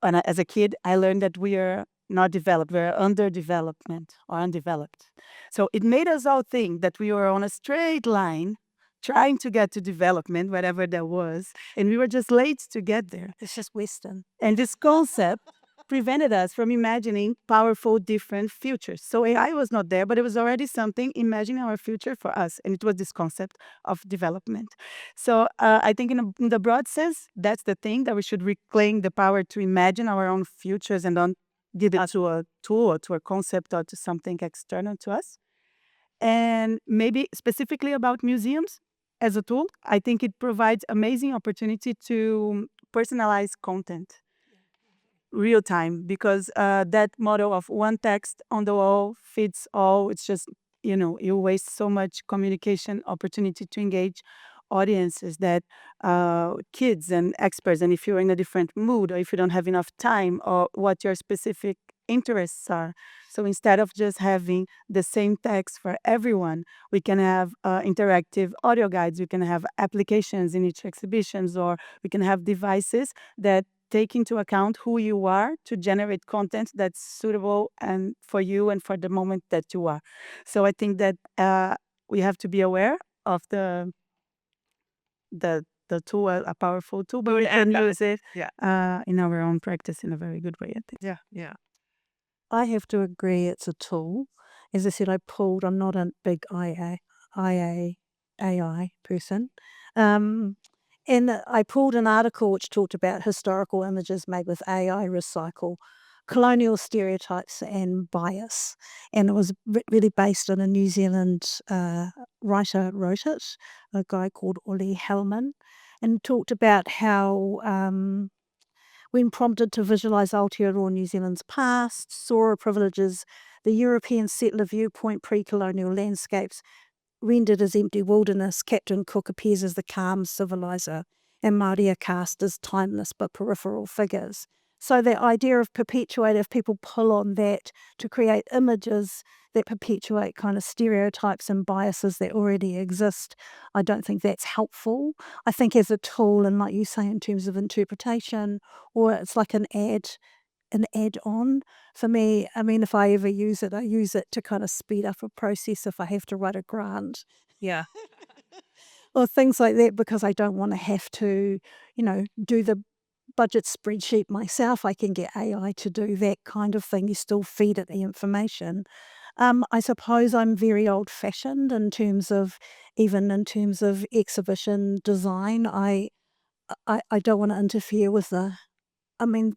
[SPEAKER 2] as a kid, I learned that we are not developed, we're under development or undeveloped. So it made us all think that we were on a straight line trying to get to development, whatever that was, and we were just late to get there.
[SPEAKER 4] It's just wisdom.
[SPEAKER 2] And this concept prevented us from imagining powerful, different futures. So AI was not there, but it was already something imagining our future for us. And it was this concept of development. So I think in the broad sense, that's the thing, that we should reclaim the power to imagine our own futures and don't give it to a tool or to a concept or to something external to us. And maybe specifically about museums as a tool, I think it provides amazing opportunity to personalize content real time, because that model of one text on the wall fits all, it's just, you waste so much communication opportunity to engage audiences, that kids and experts, and if you're in a different mood or if you don't have enough time or what your specific interests are. So instead of just having the same text for everyone, we can have interactive audio guides, we can have applications in each exhibitions, or we can have devices that take into account who you are to generate content that's suitable and for you and for the moment that you are. So I think that we have to be aware of the tool, a powerful tool, but we can use it
[SPEAKER 1] yeah,
[SPEAKER 2] in our own practice in a very good way, I think.
[SPEAKER 1] yeah.
[SPEAKER 4] I have to agree it's a tool. As I said, I'm not a big AI person. Um, and I pulled an article which talked about historical images made with AI recycle colonial stereotypes and bias. And it was really based on a New Zealand writer wrote it, a guy called Ollie Hellman, and talked about how when prompted to visualise Aotearoa New Zealand's past, Sora privileges the European settler viewpoint pre-colonial landscapes rendered as empty wilderness. Captain Cook appears as the calm civilizer, and Māori are cast as timeless but peripheral figures. So the idea of perpetuate, if people pull on that to create images that perpetuate kind of stereotypes and biases that already exist, I don't think that's helpful. I think as a tool, and like you say, in terms of interpretation, or it's like an add-on for me. I mean, if I ever use it, I use it to kind of speed up a process if I have to write a grant.
[SPEAKER 1] Yeah.
[SPEAKER 4] Or things like that, because I don't want to have to, do the budget spreadsheet myself. I can get AI to do that kind of thing. You still feed it the information. I suppose I'm very old-fashioned even in terms of exhibition design. I don't want to interfere with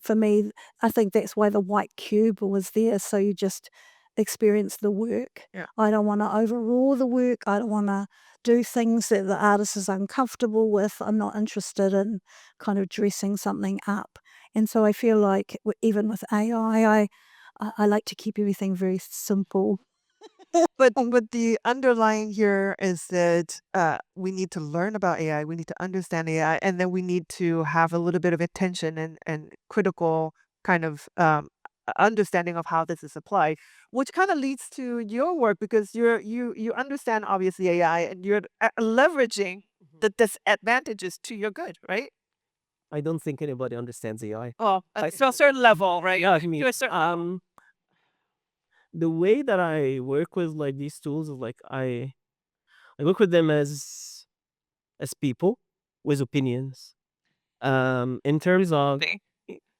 [SPEAKER 4] for me, I think that's why the white cube was there, so you just experience the work.
[SPEAKER 1] Yeah.
[SPEAKER 4] I don't want to overawe the work. I don't want to do things that the artist is uncomfortable with. I'm not interested in kind of dressing something up. And so I feel like even with AI, I like to keep everything very simple.
[SPEAKER 1] But the underlying here is that we need to learn about AI, we need to understand AI, and then we need to have a little bit of attention and critical kind of understanding of how this is applied, which kind of leads to your work because you understand obviously AI and you're leveraging the disadvantages to your good, right?
[SPEAKER 3] I don't think anybody understands AI.
[SPEAKER 1] Oh, to a certain level, right?
[SPEAKER 3] Yeah, I mean,
[SPEAKER 1] To a certain
[SPEAKER 3] the way that I work with like these tools is like I work with them as people with opinions. In terms of
[SPEAKER 1] thing.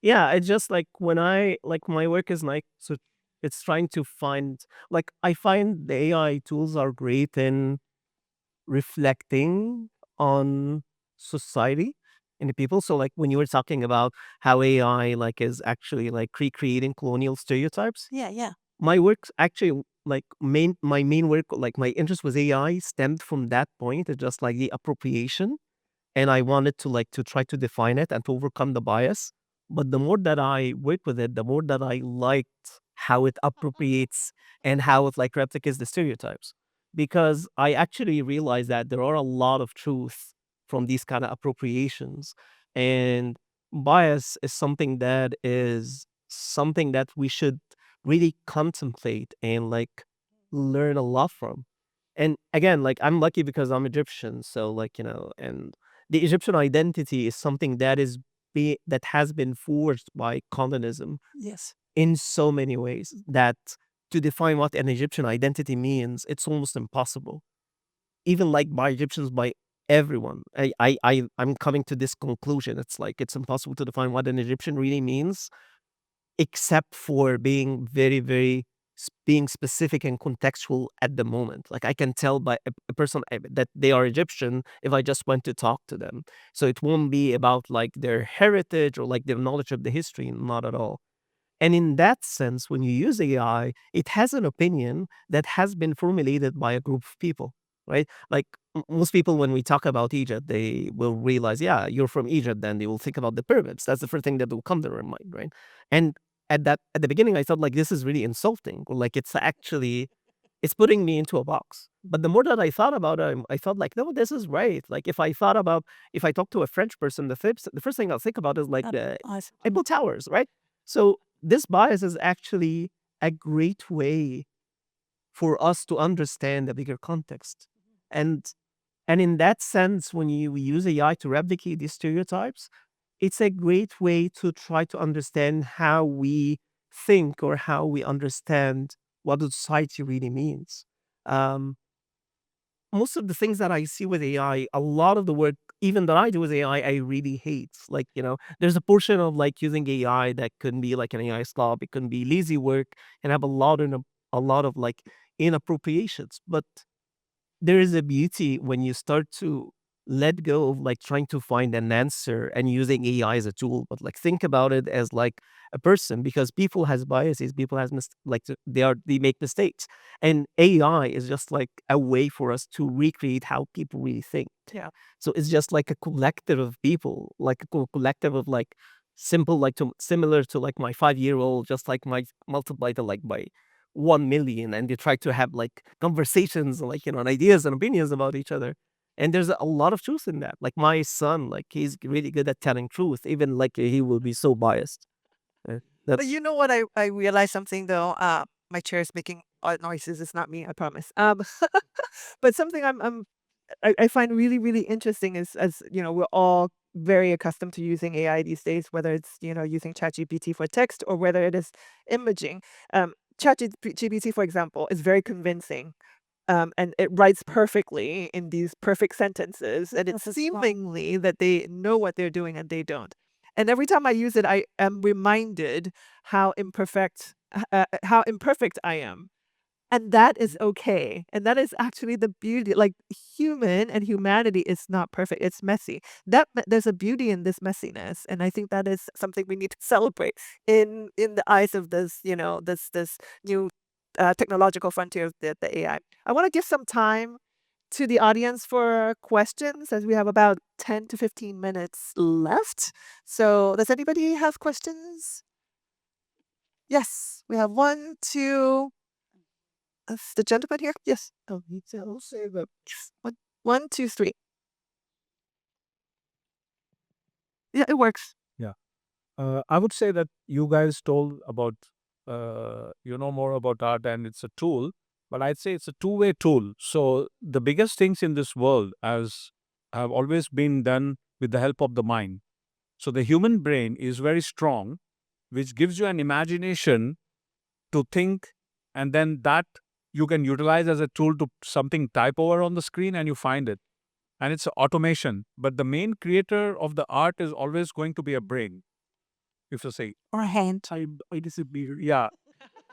[SPEAKER 3] yeah, it's just like when I like my work is like so it's trying to find like I find the AI tools are great in reflecting on society and the people. So like when you were talking about how AI like is actually like recreating colonial stereotypes,
[SPEAKER 4] Yeah.
[SPEAKER 3] my work actually like my main work like my interest with AI stemmed from that point. It's just like the appropriation, and I wanted to like to try to define it and to overcome the bias. But the more that I worked with it, the more that I liked how it appropriates and how it like replicates the stereotypes. Because I actually realized that there are a lot of truth from these kind of appropriations. And bias is something that we should really contemplate and like learn a lot from. And again, like I'm lucky because I'm Egyptian, so like, and the Egyptian identity is something that has been forged by colonism
[SPEAKER 4] Yes.
[SPEAKER 3] in so many ways that to define what an Egyptian identity means, it's almost impossible. Even like by Egyptians, by everyone. I'm coming to this conclusion. It's like it's impossible to define what an Egyptian really means except for being very, very being specific and contextual at the moment. Like I can tell by a person that they are Egyptian if I just went to talk to them. So it won't be about like their heritage or like their knowledge of the history, not at all. And in that sense, when you use AI, it has an opinion that has been formulated by a group of people, right? Like most people, when we talk about Egypt, they will realize, yeah, you're from Egypt. Then they will think about the pyramids. That's the first thing that will come to their mind, right? And at the beginning, I thought like this is really insulting, or like it's putting me into a box. But the more that I thought about it, I thought like, no, this is right. Like if I talk to a French person, the first thing I'll think about is like the Eiffel Towers, right? So this bias is actually a great way for us to understand the bigger context. And and in that sense, when you use AI to replicate these stereotypes, it's a great way to try to understand how we think or how we understand what the society really means. Um, Most of the things that I see with AI, a lot of the work, even that I do with AI, I really hate. Like, there's a portion of like using AI that can be like an AI slob. It can be lazy work and have a lot of like inappropriations. But there is a beauty when you start to let go of like trying to find an answer and using AI as a tool, but like think about it as like a person, because people has biases, people has they make mistakes, and AI is just like a way for us to recreate how people really think.
[SPEAKER 1] Yeah.
[SPEAKER 3] So it's just like a collective of people, like a collective of like simple, like similar to like my 5-year-old, just like my multiply to like by 1 million, and they try to have like conversations, like, you know, and ideas and opinions about each other. And there's a lot of truth in that. Like my son, like he's really good at telling truth, even like he will be so biased.
[SPEAKER 1] But
[SPEAKER 3] That's
[SPEAKER 1] you know what? I realized something though. My chair is making odd noises. It's not me, I promise. But something I find really, really interesting is, as you know, we're all very accustomed to using AI these days, whether it's, you know, using ChatGPT for text or whether it is imaging. ChatGPT, for example, is very convincing. And it writes perfectly in these perfect sentences, and it's
[SPEAKER 4] That's right.
[SPEAKER 1] seemingly that they know what they're doing and they don't. And every time I use it, I am reminded how imperfect I am. And that is okay. And that is actually the beauty. Like human and humanity is not perfect. It's messy. There's a beauty in this messiness. And I think that is something we need to celebrate in the eyes of this, you know, this new technological frontier of the AI. I want to give some time to the audience for questions, as we have about 10 to 15 minutes left. So does anybody have questions? Yes, we have one, two. The gentleman here? Yes. Oh, I'll say that. One, two, three. Yeah, it works.
[SPEAKER 5] Yeah. I would say that you guys told about, you know more about art and it's a tool, but I'd say it's a two-way tool. So the biggest things in this world have always been done with the help of the mind. So the human brain is very strong, which gives you an imagination to think, and then that you can utilize as a tool to something type over on the screen and you find it. And it's automation. But the main creator of the art is always going to be a brain. If you say,
[SPEAKER 4] Or a hand.
[SPEAKER 5] I disappear. Yeah.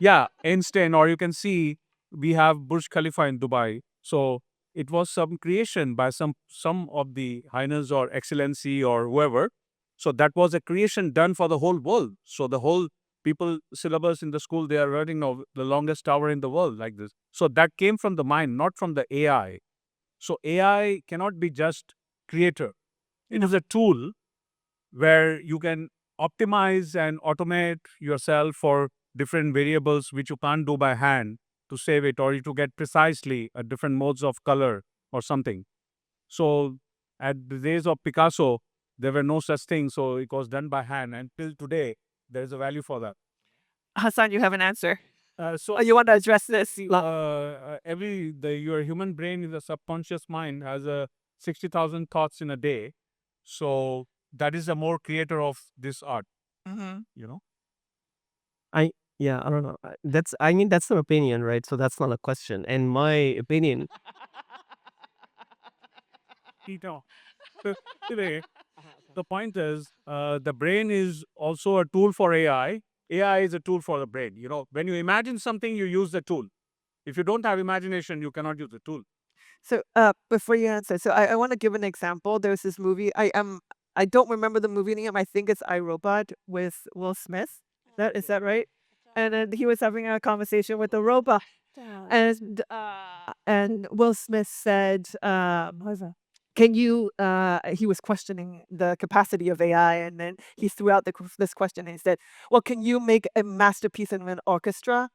[SPEAKER 5] Yeah. Einstein, or you can see we have Burj Khalifa in Dubai. So it was some creation by some of the highness or excellency or whoever. So that was a creation done for the whole world. So the whole people syllabus in the school, they are learning of the longest tower in the world like this. So that came from the mind, not from the AI. So AI cannot be just creator. It is a tool where you can optimize and automate yourself for different variables which you can't do by hand to save it, or to get precisely a different modes of color or something. So at the days of Picasso, there were no such thing. So it was done by hand. And till today, there is a value for that.
[SPEAKER 1] Hassan, you have an answer.
[SPEAKER 5] So
[SPEAKER 1] Oh, you want to address this?
[SPEAKER 5] your human brain is a subconscious mind has a 60,000 thoughts in a day. So that is the more creator of this art,
[SPEAKER 1] Mm-hmm.
[SPEAKER 5] you know.
[SPEAKER 3] I yeah, I don't know. I mean that's an opinion, right? So that's not a question. And my opinion,
[SPEAKER 5] You know. Anyway, the point is, the brain is also a tool for AI. AI is a tool for the brain. You know, when you imagine something, you use the tool. If you don't have imagination, you cannot use the tool.
[SPEAKER 1] So, before you answer, so I want to give an example. There's this movie. I don't remember the movie name. I think it's I, Robot with Will Smith. Is that right? And then he was having a conversation with the robot, and Will Smith said,
[SPEAKER 4] Over.
[SPEAKER 1] "Can you?" He was questioning the capacity of AI, and then he threw out this question, and he said, "Well, can you make a masterpiece in an orchestra?"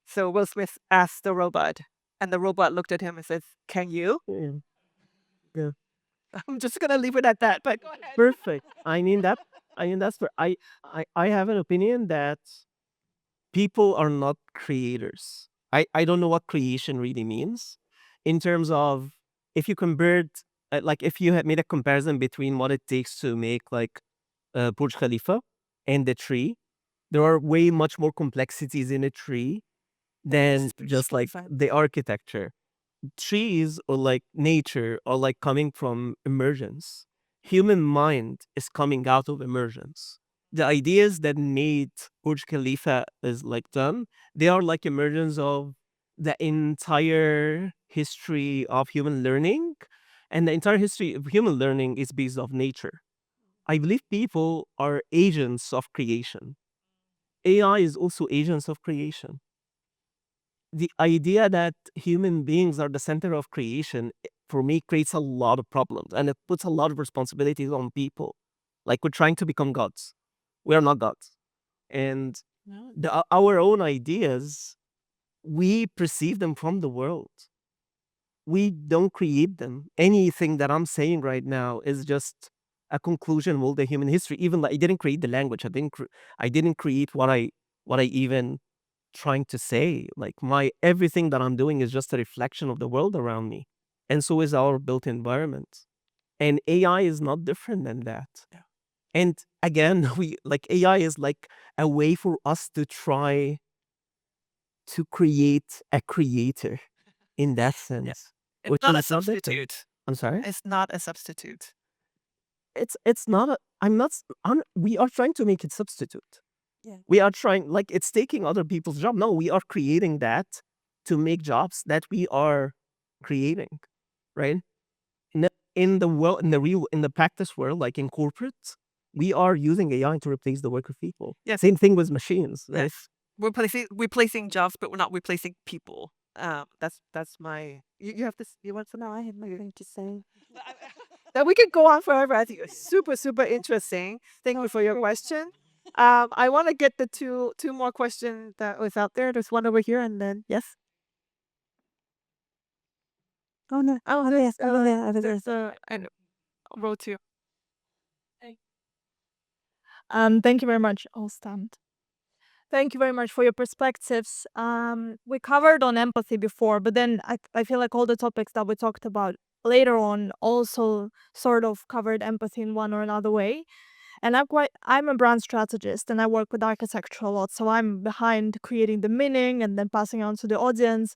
[SPEAKER 1] So Will Smith asked the robot, and the robot looked at him and says, "Can you?"
[SPEAKER 3] yeah, yeah,
[SPEAKER 1] I'm just gonna leave it at that. But go ahead.
[SPEAKER 3] perfect. I mean that's for I have an opinion that people are not creators. I don't know what creation really means in terms of, if you compared, like if you had made a comparison between what it takes to make like Burj Khalifa and the tree, there are way much more complexities in a tree than just like the architecture. Trees or like nature are like coming from emergence. Human mind is coming out of emergence. The ideas that made Burj Khalifa is like done, they are like emergence of the entire history of human learning And the entire history of human learning is based off nature. I believe people are agents of creation. AI is also agents of creation. The idea that human beings are the center of creation, for me, creates a lot of problems, and it puts a lot of responsibilities on people. Like, we're trying to become gods. We are not gods. And our own ideas, we perceive them from the world. We don't create them. Anything that I'm saying right now is just a conclusion of all the human history. Even like, I didn't create the language. I didn't create what I even trying to say. Like, my everything that I'm doing is just a reflection of the world around me, and so is our built environment. And AI is not different than that. And again, we like AI is like a way for us to try to create a creator in that sense.
[SPEAKER 1] It's
[SPEAKER 3] Which
[SPEAKER 1] not a
[SPEAKER 3] is not different.
[SPEAKER 1] substitute.
[SPEAKER 3] I'm sorry?
[SPEAKER 1] It's not a substitute.
[SPEAKER 3] It's not a I'm not s- I'm, we are trying to make it substitute.
[SPEAKER 4] Yeah.
[SPEAKER 3] We are trying, like, it's taking other people's job. No, we are creating that to make jobs that we are creating, right? In the world, in the practice world, like in corporate, we are using AI to replace the work of people.
[SPEAKER 1] Yes.
[SPEAKER 3] Same thing with machines, right?
[SPEAKER 1] Yes. We're replacing jobs, but we're not replacing people. That's my. You have this. You want to know?
[SPEAKER 4] No, I have nothing to say.
[SPEAKER 1] That we could go on forever. I think it's super interesting. Thank you for your question. I want to get the two more questions that was out there. There's one over here, and then yes.
[SPEAKER 4] Oh no.
[SPEAKER 1] Oh,
[SPEAKER 4] yes. Oh, yeah.
[SPEAKER 1] there's a row two.
[SPEAKER 6] Thank you very much. I'll stand. Thank you very much for your perspectives. We covered on empathy before, but then I feel like all the topics that we talked about later on also sort of covered empathy in one or another way. And I'm a brand strategist and I work with architecture a lot. So I'm behind creating the meaning and then passing on to the audience.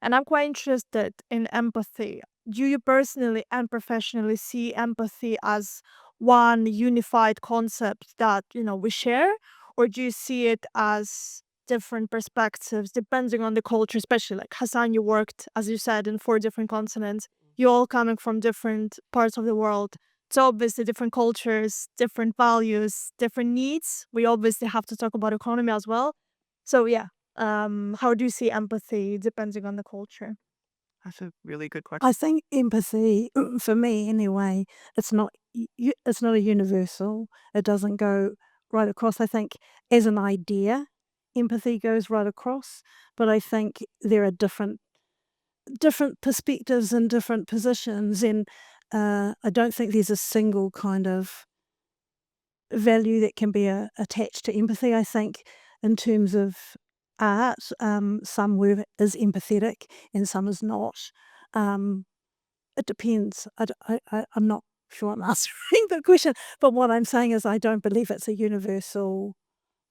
[SPEAKER 6] And I'm quite interested in empathy. Do you personally and professionally see empathy as one unified concept that, we share? Or do you see it as different perspectives depending on the culture, especially like Hassan, you worked, as you said, in 4 different continents. You're all coming from different parts of the world. So obviously different cultures, different values, different needs. We obviously have to talk about economy as well. So yeah, how do you see empathy depending on the culture?
[SPEAKER 1] That's a really good question.
[SPEAKER 4] I think empathy, for me anyway, it's not it's not a universal. It doesn't go right across. I think as an idea, empathy goes right across, but I think there are different perspectives and different positions, and I don't think there's a single kind of value that can be attached to empathy. I think in terms of art, some work is empathetic and some is not. Um, it depends. I'm not sure I'm answering the question, but what I'm saying is I don't believe it's a universal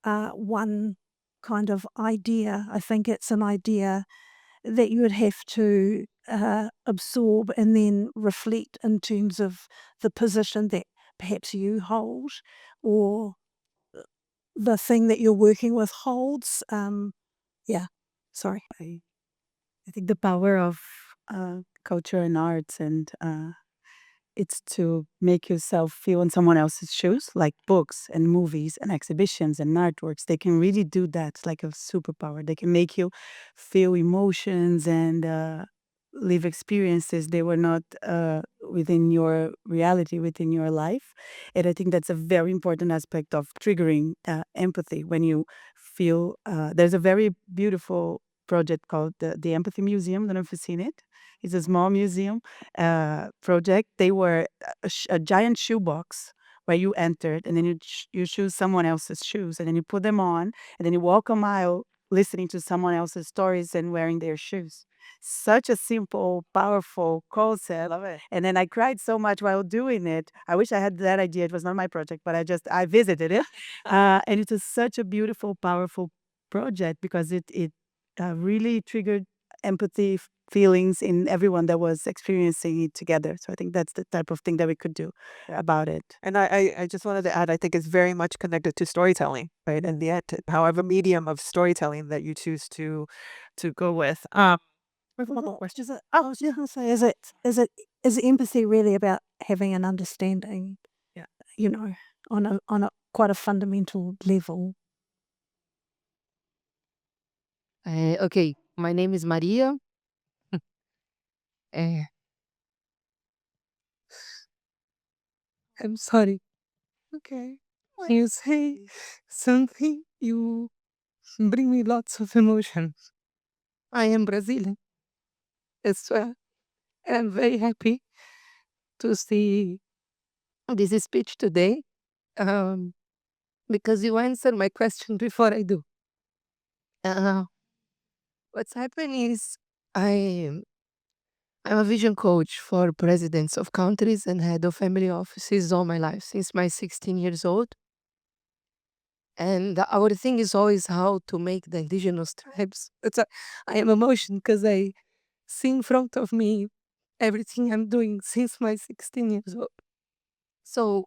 [SPEAKER 4] one kind of idea. I think it's an idea that you would have to absorb and then reflect in terms of the position that perhaps you hold or the thing that you're working with holds. Yeah, sorry.
[SPEAKER 2] I think the power of culture and arts and it's to make yourself feel in someone else's shoes, like books and movies and exhibitions and artworks. They can really do that. It's like a superpower. They can make you feel emotions and live experiences they were not within your reality, within your life. And I think that's a very important aspect of triggering empathy when you feel. There's a very beautiful project called the Empathy Museum. I don't know if you've seen it. It's a small museum project. They were a giant shoebox where you entered, and then you choose someone else's shoes, and then you put them on, and then you walk a mile listening to someone else's stories and wearing their shoes. Such a simple, powerful concept.
[SPEAKER 1] Love it.
[SPEAKER 2] And then I cried so much while doing it. I wish I had that idea. It was not my project, but I visited it, and it was such a beautiful, powerful project because it really triggered empathy feelings in everyone that was experiencing it together. So I think that's the type of thing that we could do about it.
[SPEAKER 1] And I just wanted to add, I think it's very much connected to storytelling, right? In the end, however medium of storytelling that you choose to go with.
[SPEAKER 4] With one more question. I was just going to say, is empathy really about having an understanding?
[SPEAKER 1] Yeah.
[SPEAKER 4] You know, on a quite a fundamental level.
[SPEAKER 7] Okay, my name is Maria. Uh, I'm sorry. Okay. You say something, you bring me lots of emotions. I am Brazilian as well. And I'm very happy to see this speech today um, because you answered my question before I do. Uh, what's happened is I, I'm a vision coach for presidents of countries and head of family offices all my life, since my 16 years old. And our thing is always how to make the indigenous tribes. I am emotional because I see in front of me everything I'm doing since my 16 years old. So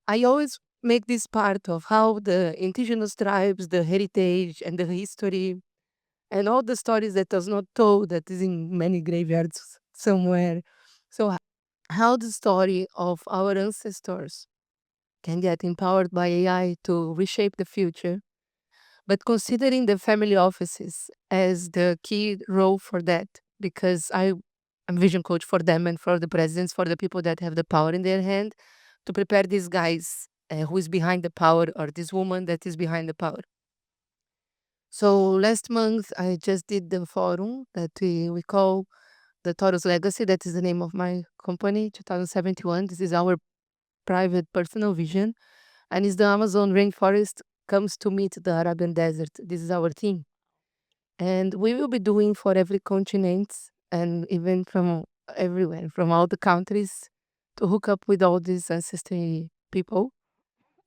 [SPEAKER 7] I always make this part of how the indigenous tribes, the heritage and the history and all the stories that was not told that is in many graveyards somewhere. So how the story of our ancestors can get empowered by AI to reshape the future, but considering the family offices as the key role for that, because I'm vision coach for them and for the presidents, for the people that have the power in their hand, to prepare these guys who is behind the power or this woman that is behind the power. So last month I just did the forum that we call the Taurus Legacy. That is the name of my company, 2071. This is our private personal vision. And it's the Amazon rainforest comes to meet the Arabian desert. This is our theme. And we will be doing for every continent and even from everywhere, from all the countries, to hook up with all these ancestry people,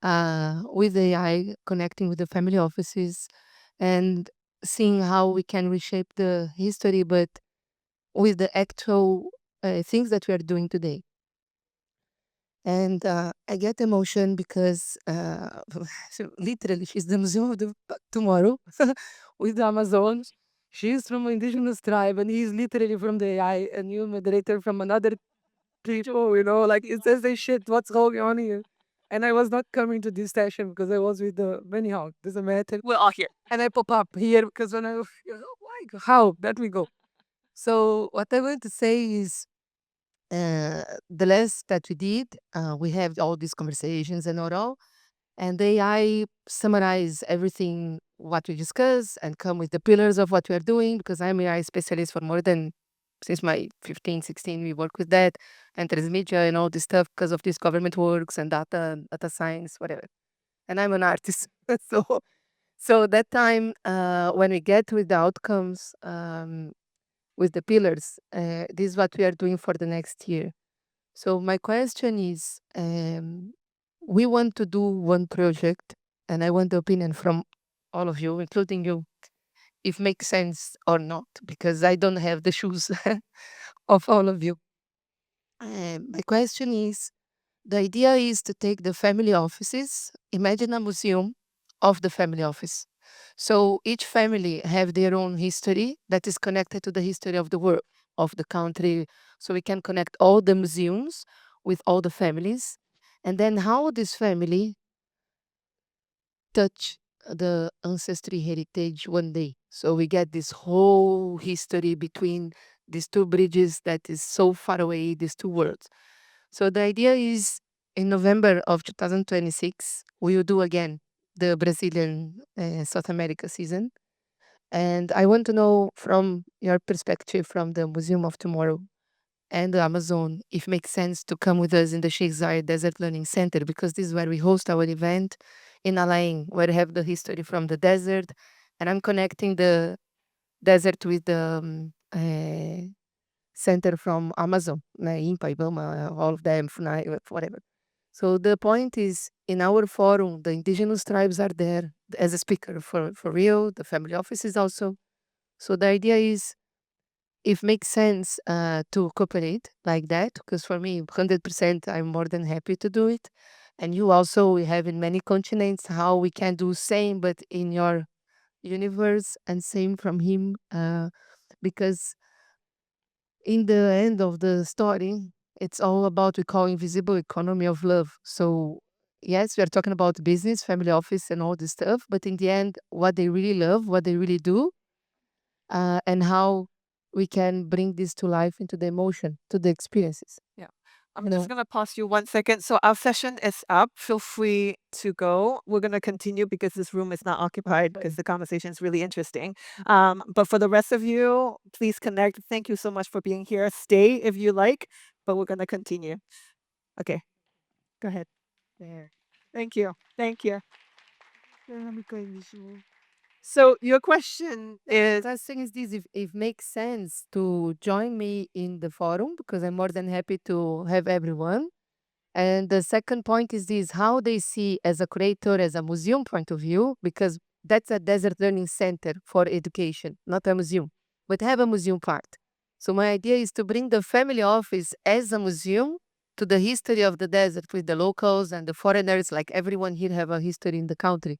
[SPEAKER 7] with AI, connecting with the family offices and seeing how we can reshape the history, but with the actual things that we are doing today. And I get emotion because so literally she's the museum of the tomorrow with the Amazon. She's from indigenous tribe and he's literally from the AI, a new moderator from another people, like it says they shit, what's going on here? And I was not coming to this session because I was with the anyhow, there's a method. We're all here. And I pop up here because when why how? Let me go. So what I want to say is the last that we did, we have all these conversations and all, and the AI summarize everything what we discuss and come with the pillars of what we are doing because I'm an AI specialist for more than since my 15, 16, we work with that and transmedia and all this stuff because of this government works and data science, whatever. And I'm an artist. so that time when we get with the outcomes with the pillars, this is what we are doing for the next year. So my question is, we want to do one project, and I want the opinion from all of you, including you, if makes sense or not, because I don't have the shoes of all of you. My question is, the idea is to take the family offices, imagine a museum of the family office. So each family have their own history that is connected to the history of the world, of the country. So we can connect all the museums with all the families. And then how this family touch the ancestry heritage one day. So we get this whole history between these two bridges that is so far away, these two worlds. So the idea is in November of 2026, we will do again the Brazilian South America season. And I want to know from your perspective from the Museum of Tomorrow and the Amazon, if it makes sense to come with us in the Sheikh Zayed Desert Learning Center, because this is where we host our event in Alain, where we have the history from the desert. And I'm connecting the desert with the center from Amazon, Impa, Ibama, all of them, FUNAI, whatever. So the point is, in our forum, the indigenous tribes are there as a speaker for real, the family offices also. So the idea is, if makes sense to cooperate like that, because for me, 100%, I'm more than happy to do it. And you also, we have in many continents how we can do same, but in your universe and same from him. because in the end of the story, it's all about we call invisible economy of love. So yes, we are talking about business, family office, and all this stuff, but in the end, what they really love, what they really do, and how we can bring this to life into the emotion, to the experiences.
[SPEAKER 1] Yeah. I'm just going to pause you 1 second. So our session is up. Feel free to go. We're going to continue because this room is not occupied because the conversation is really interesting. But for the rest of you, please connect. Thank you so much for being here. Stay if you like, but we're going to continue. Okay. Go ahead. There. Thank you. Thank you. So your question is,
[SPEAKER 7] The thing is this, if it makes sense to join me in the forum, because I'm more than happy to have everyone. And the second point is this, how they see as a curator, as a museum point of view, because that's a desert learning center for education, not a museum, but have a museum part. So my idea is to bring the family office as a museum to the history of the desert with the locals and the foreigners, like everyone here have a history in the country.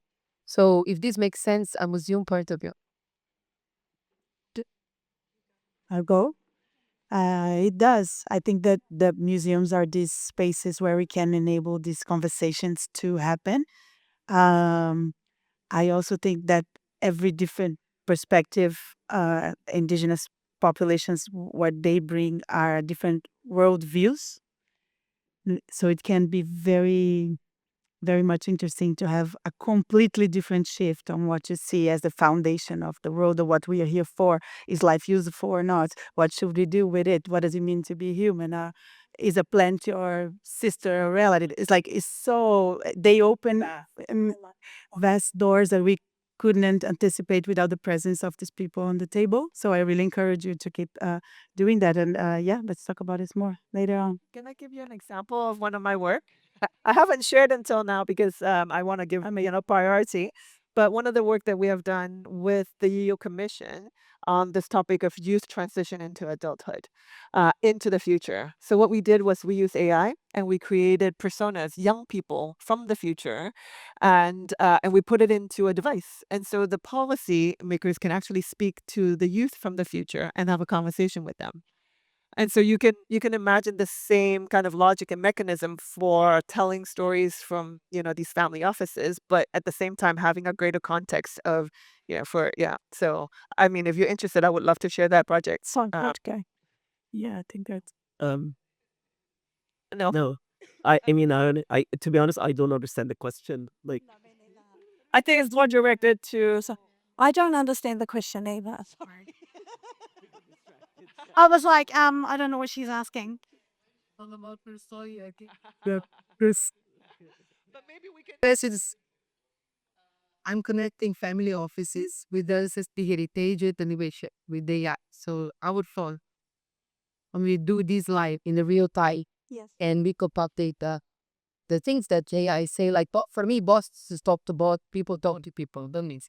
[SPEAKER 7] So if this makes sense, a museum point of view.
[SPEAKER 4] I'll go. It does. I think that the museums are these spaces where we can enable these conversations to happen. Um, I also think that every different perspective, indigenous populations, what they bring are different worldviews. So it can be very much interesting to have a completely different shift on what you see as the foundation of the world or what we are here for. Is life useful or not? What should we do with it? What does it mean to be human? Is a plant your sister or relative? It's like, it's so, they open vast doors that we couldn't anticipate without the presence of these people on the table. So I really encourage you to keep doing that. And yeah, let's talk about this more later on.
[SPEAKER 1] can I give you an example of one of my work? I haven't shared until now because I want to give priority. But one of the work that we have done with the EU Commission on this topic of youth transition into adulthood, into the future. So what we did was we used AI and we created personas, young people from the future, and we put it into a device. And so the policy makers can actually speak to the youth from the future and have a conversation with them. And so you can imagine the same kind of logic and mechanism for telling stories from, these family offices, but at the same time having a greater context of, for yeah. So I mean, if you're interested, I would love to share that project.
[SPEAKER 4] Fun, okay. Yeah, I think that's
[SPEAKER 3] Um,
[SPEAKER 1] No,
[SPEAKER 3] no, I mean, I to be honest, I don't understand the question. Like,
[SPEAKER 6] I think it's more directed to.
[SPEAKER 4] I don't understand the question either. Sorry.
[SPEAKER 6] I was like, I don't know what she's asking.
[SPEAKER 4] This
[SPEAKER 1] but maybe we can.
[SPEAKER 7] This is, I'm connecting family offices with the ancestry heritage and innovation with the AI. So our phone, when we do this live in the real time,
[SPEAKER 4] yes.
[SPEAKER 7] and we could update the things that AI say, like for me, boss is talk to bot, people talk to people. That means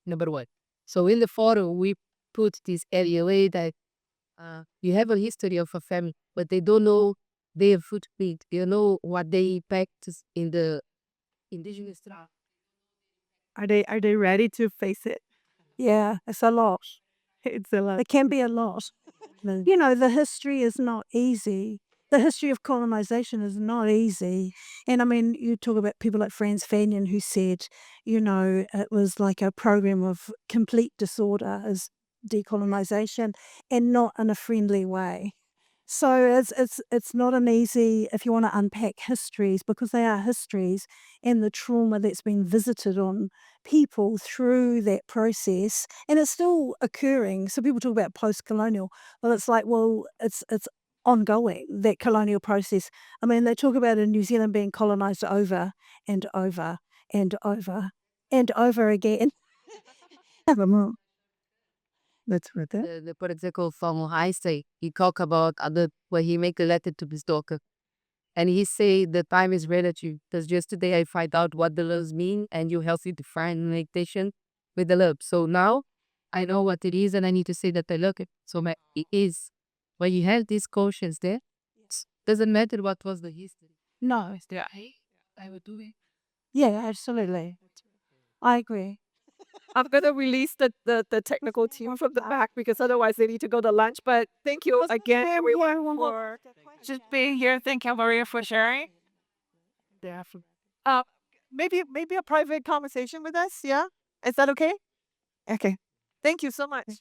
[SPEAKER 7] number one. So in the photo, we put this area that you have a history of a family, but they don't know their footprint. You know what they practice in the indigenous tribe.
[SPEAKER 4] Are they ready to face it? Yeah, it's a lot. It's a lot. It can be a lot. You know, the history is not easy. The history of colonization is not easy. And I mean, you talk about people like Franz Fanon who said, it was like a program of complete disorder as decolonization and not in a friendly way. So it's not an easy, if you want to unpack histories, because they are histories, and the trauma that's been visited on people through that process, and it's still occurring. So people talk about post-colonial. Well, it's like, well, it's ongoing, that colonial process. I mean, they talk about in New Zealand being colonized over and over and over and over again. That's right there.
[SPEAKER 7] The for example, from Einstein, he talk about other where he make a letter to his daughter. And he say the time is relative. Because yesterday I find out what the loves mean and you help me define meditation with the love. So now I know what it is and I need to say that I love it. So it is when you have this conscience there, doesn't matter what was the history.
[SPEAKER 4] No.
[SPEAKER 7] Yeah, I would do it.
[SPEAKER 4] Yeah, absolutely. I agree.
[SPEAKER 1] I'm gonna release the technical team from the back because otherwise they need to go to lunch. But thank you again, everyone, for just being here. Thank you, Maria, for sharing. Yeah. Uh, maybe a private conversation with us. Yeah, is that okay? Okay. Thank you so much.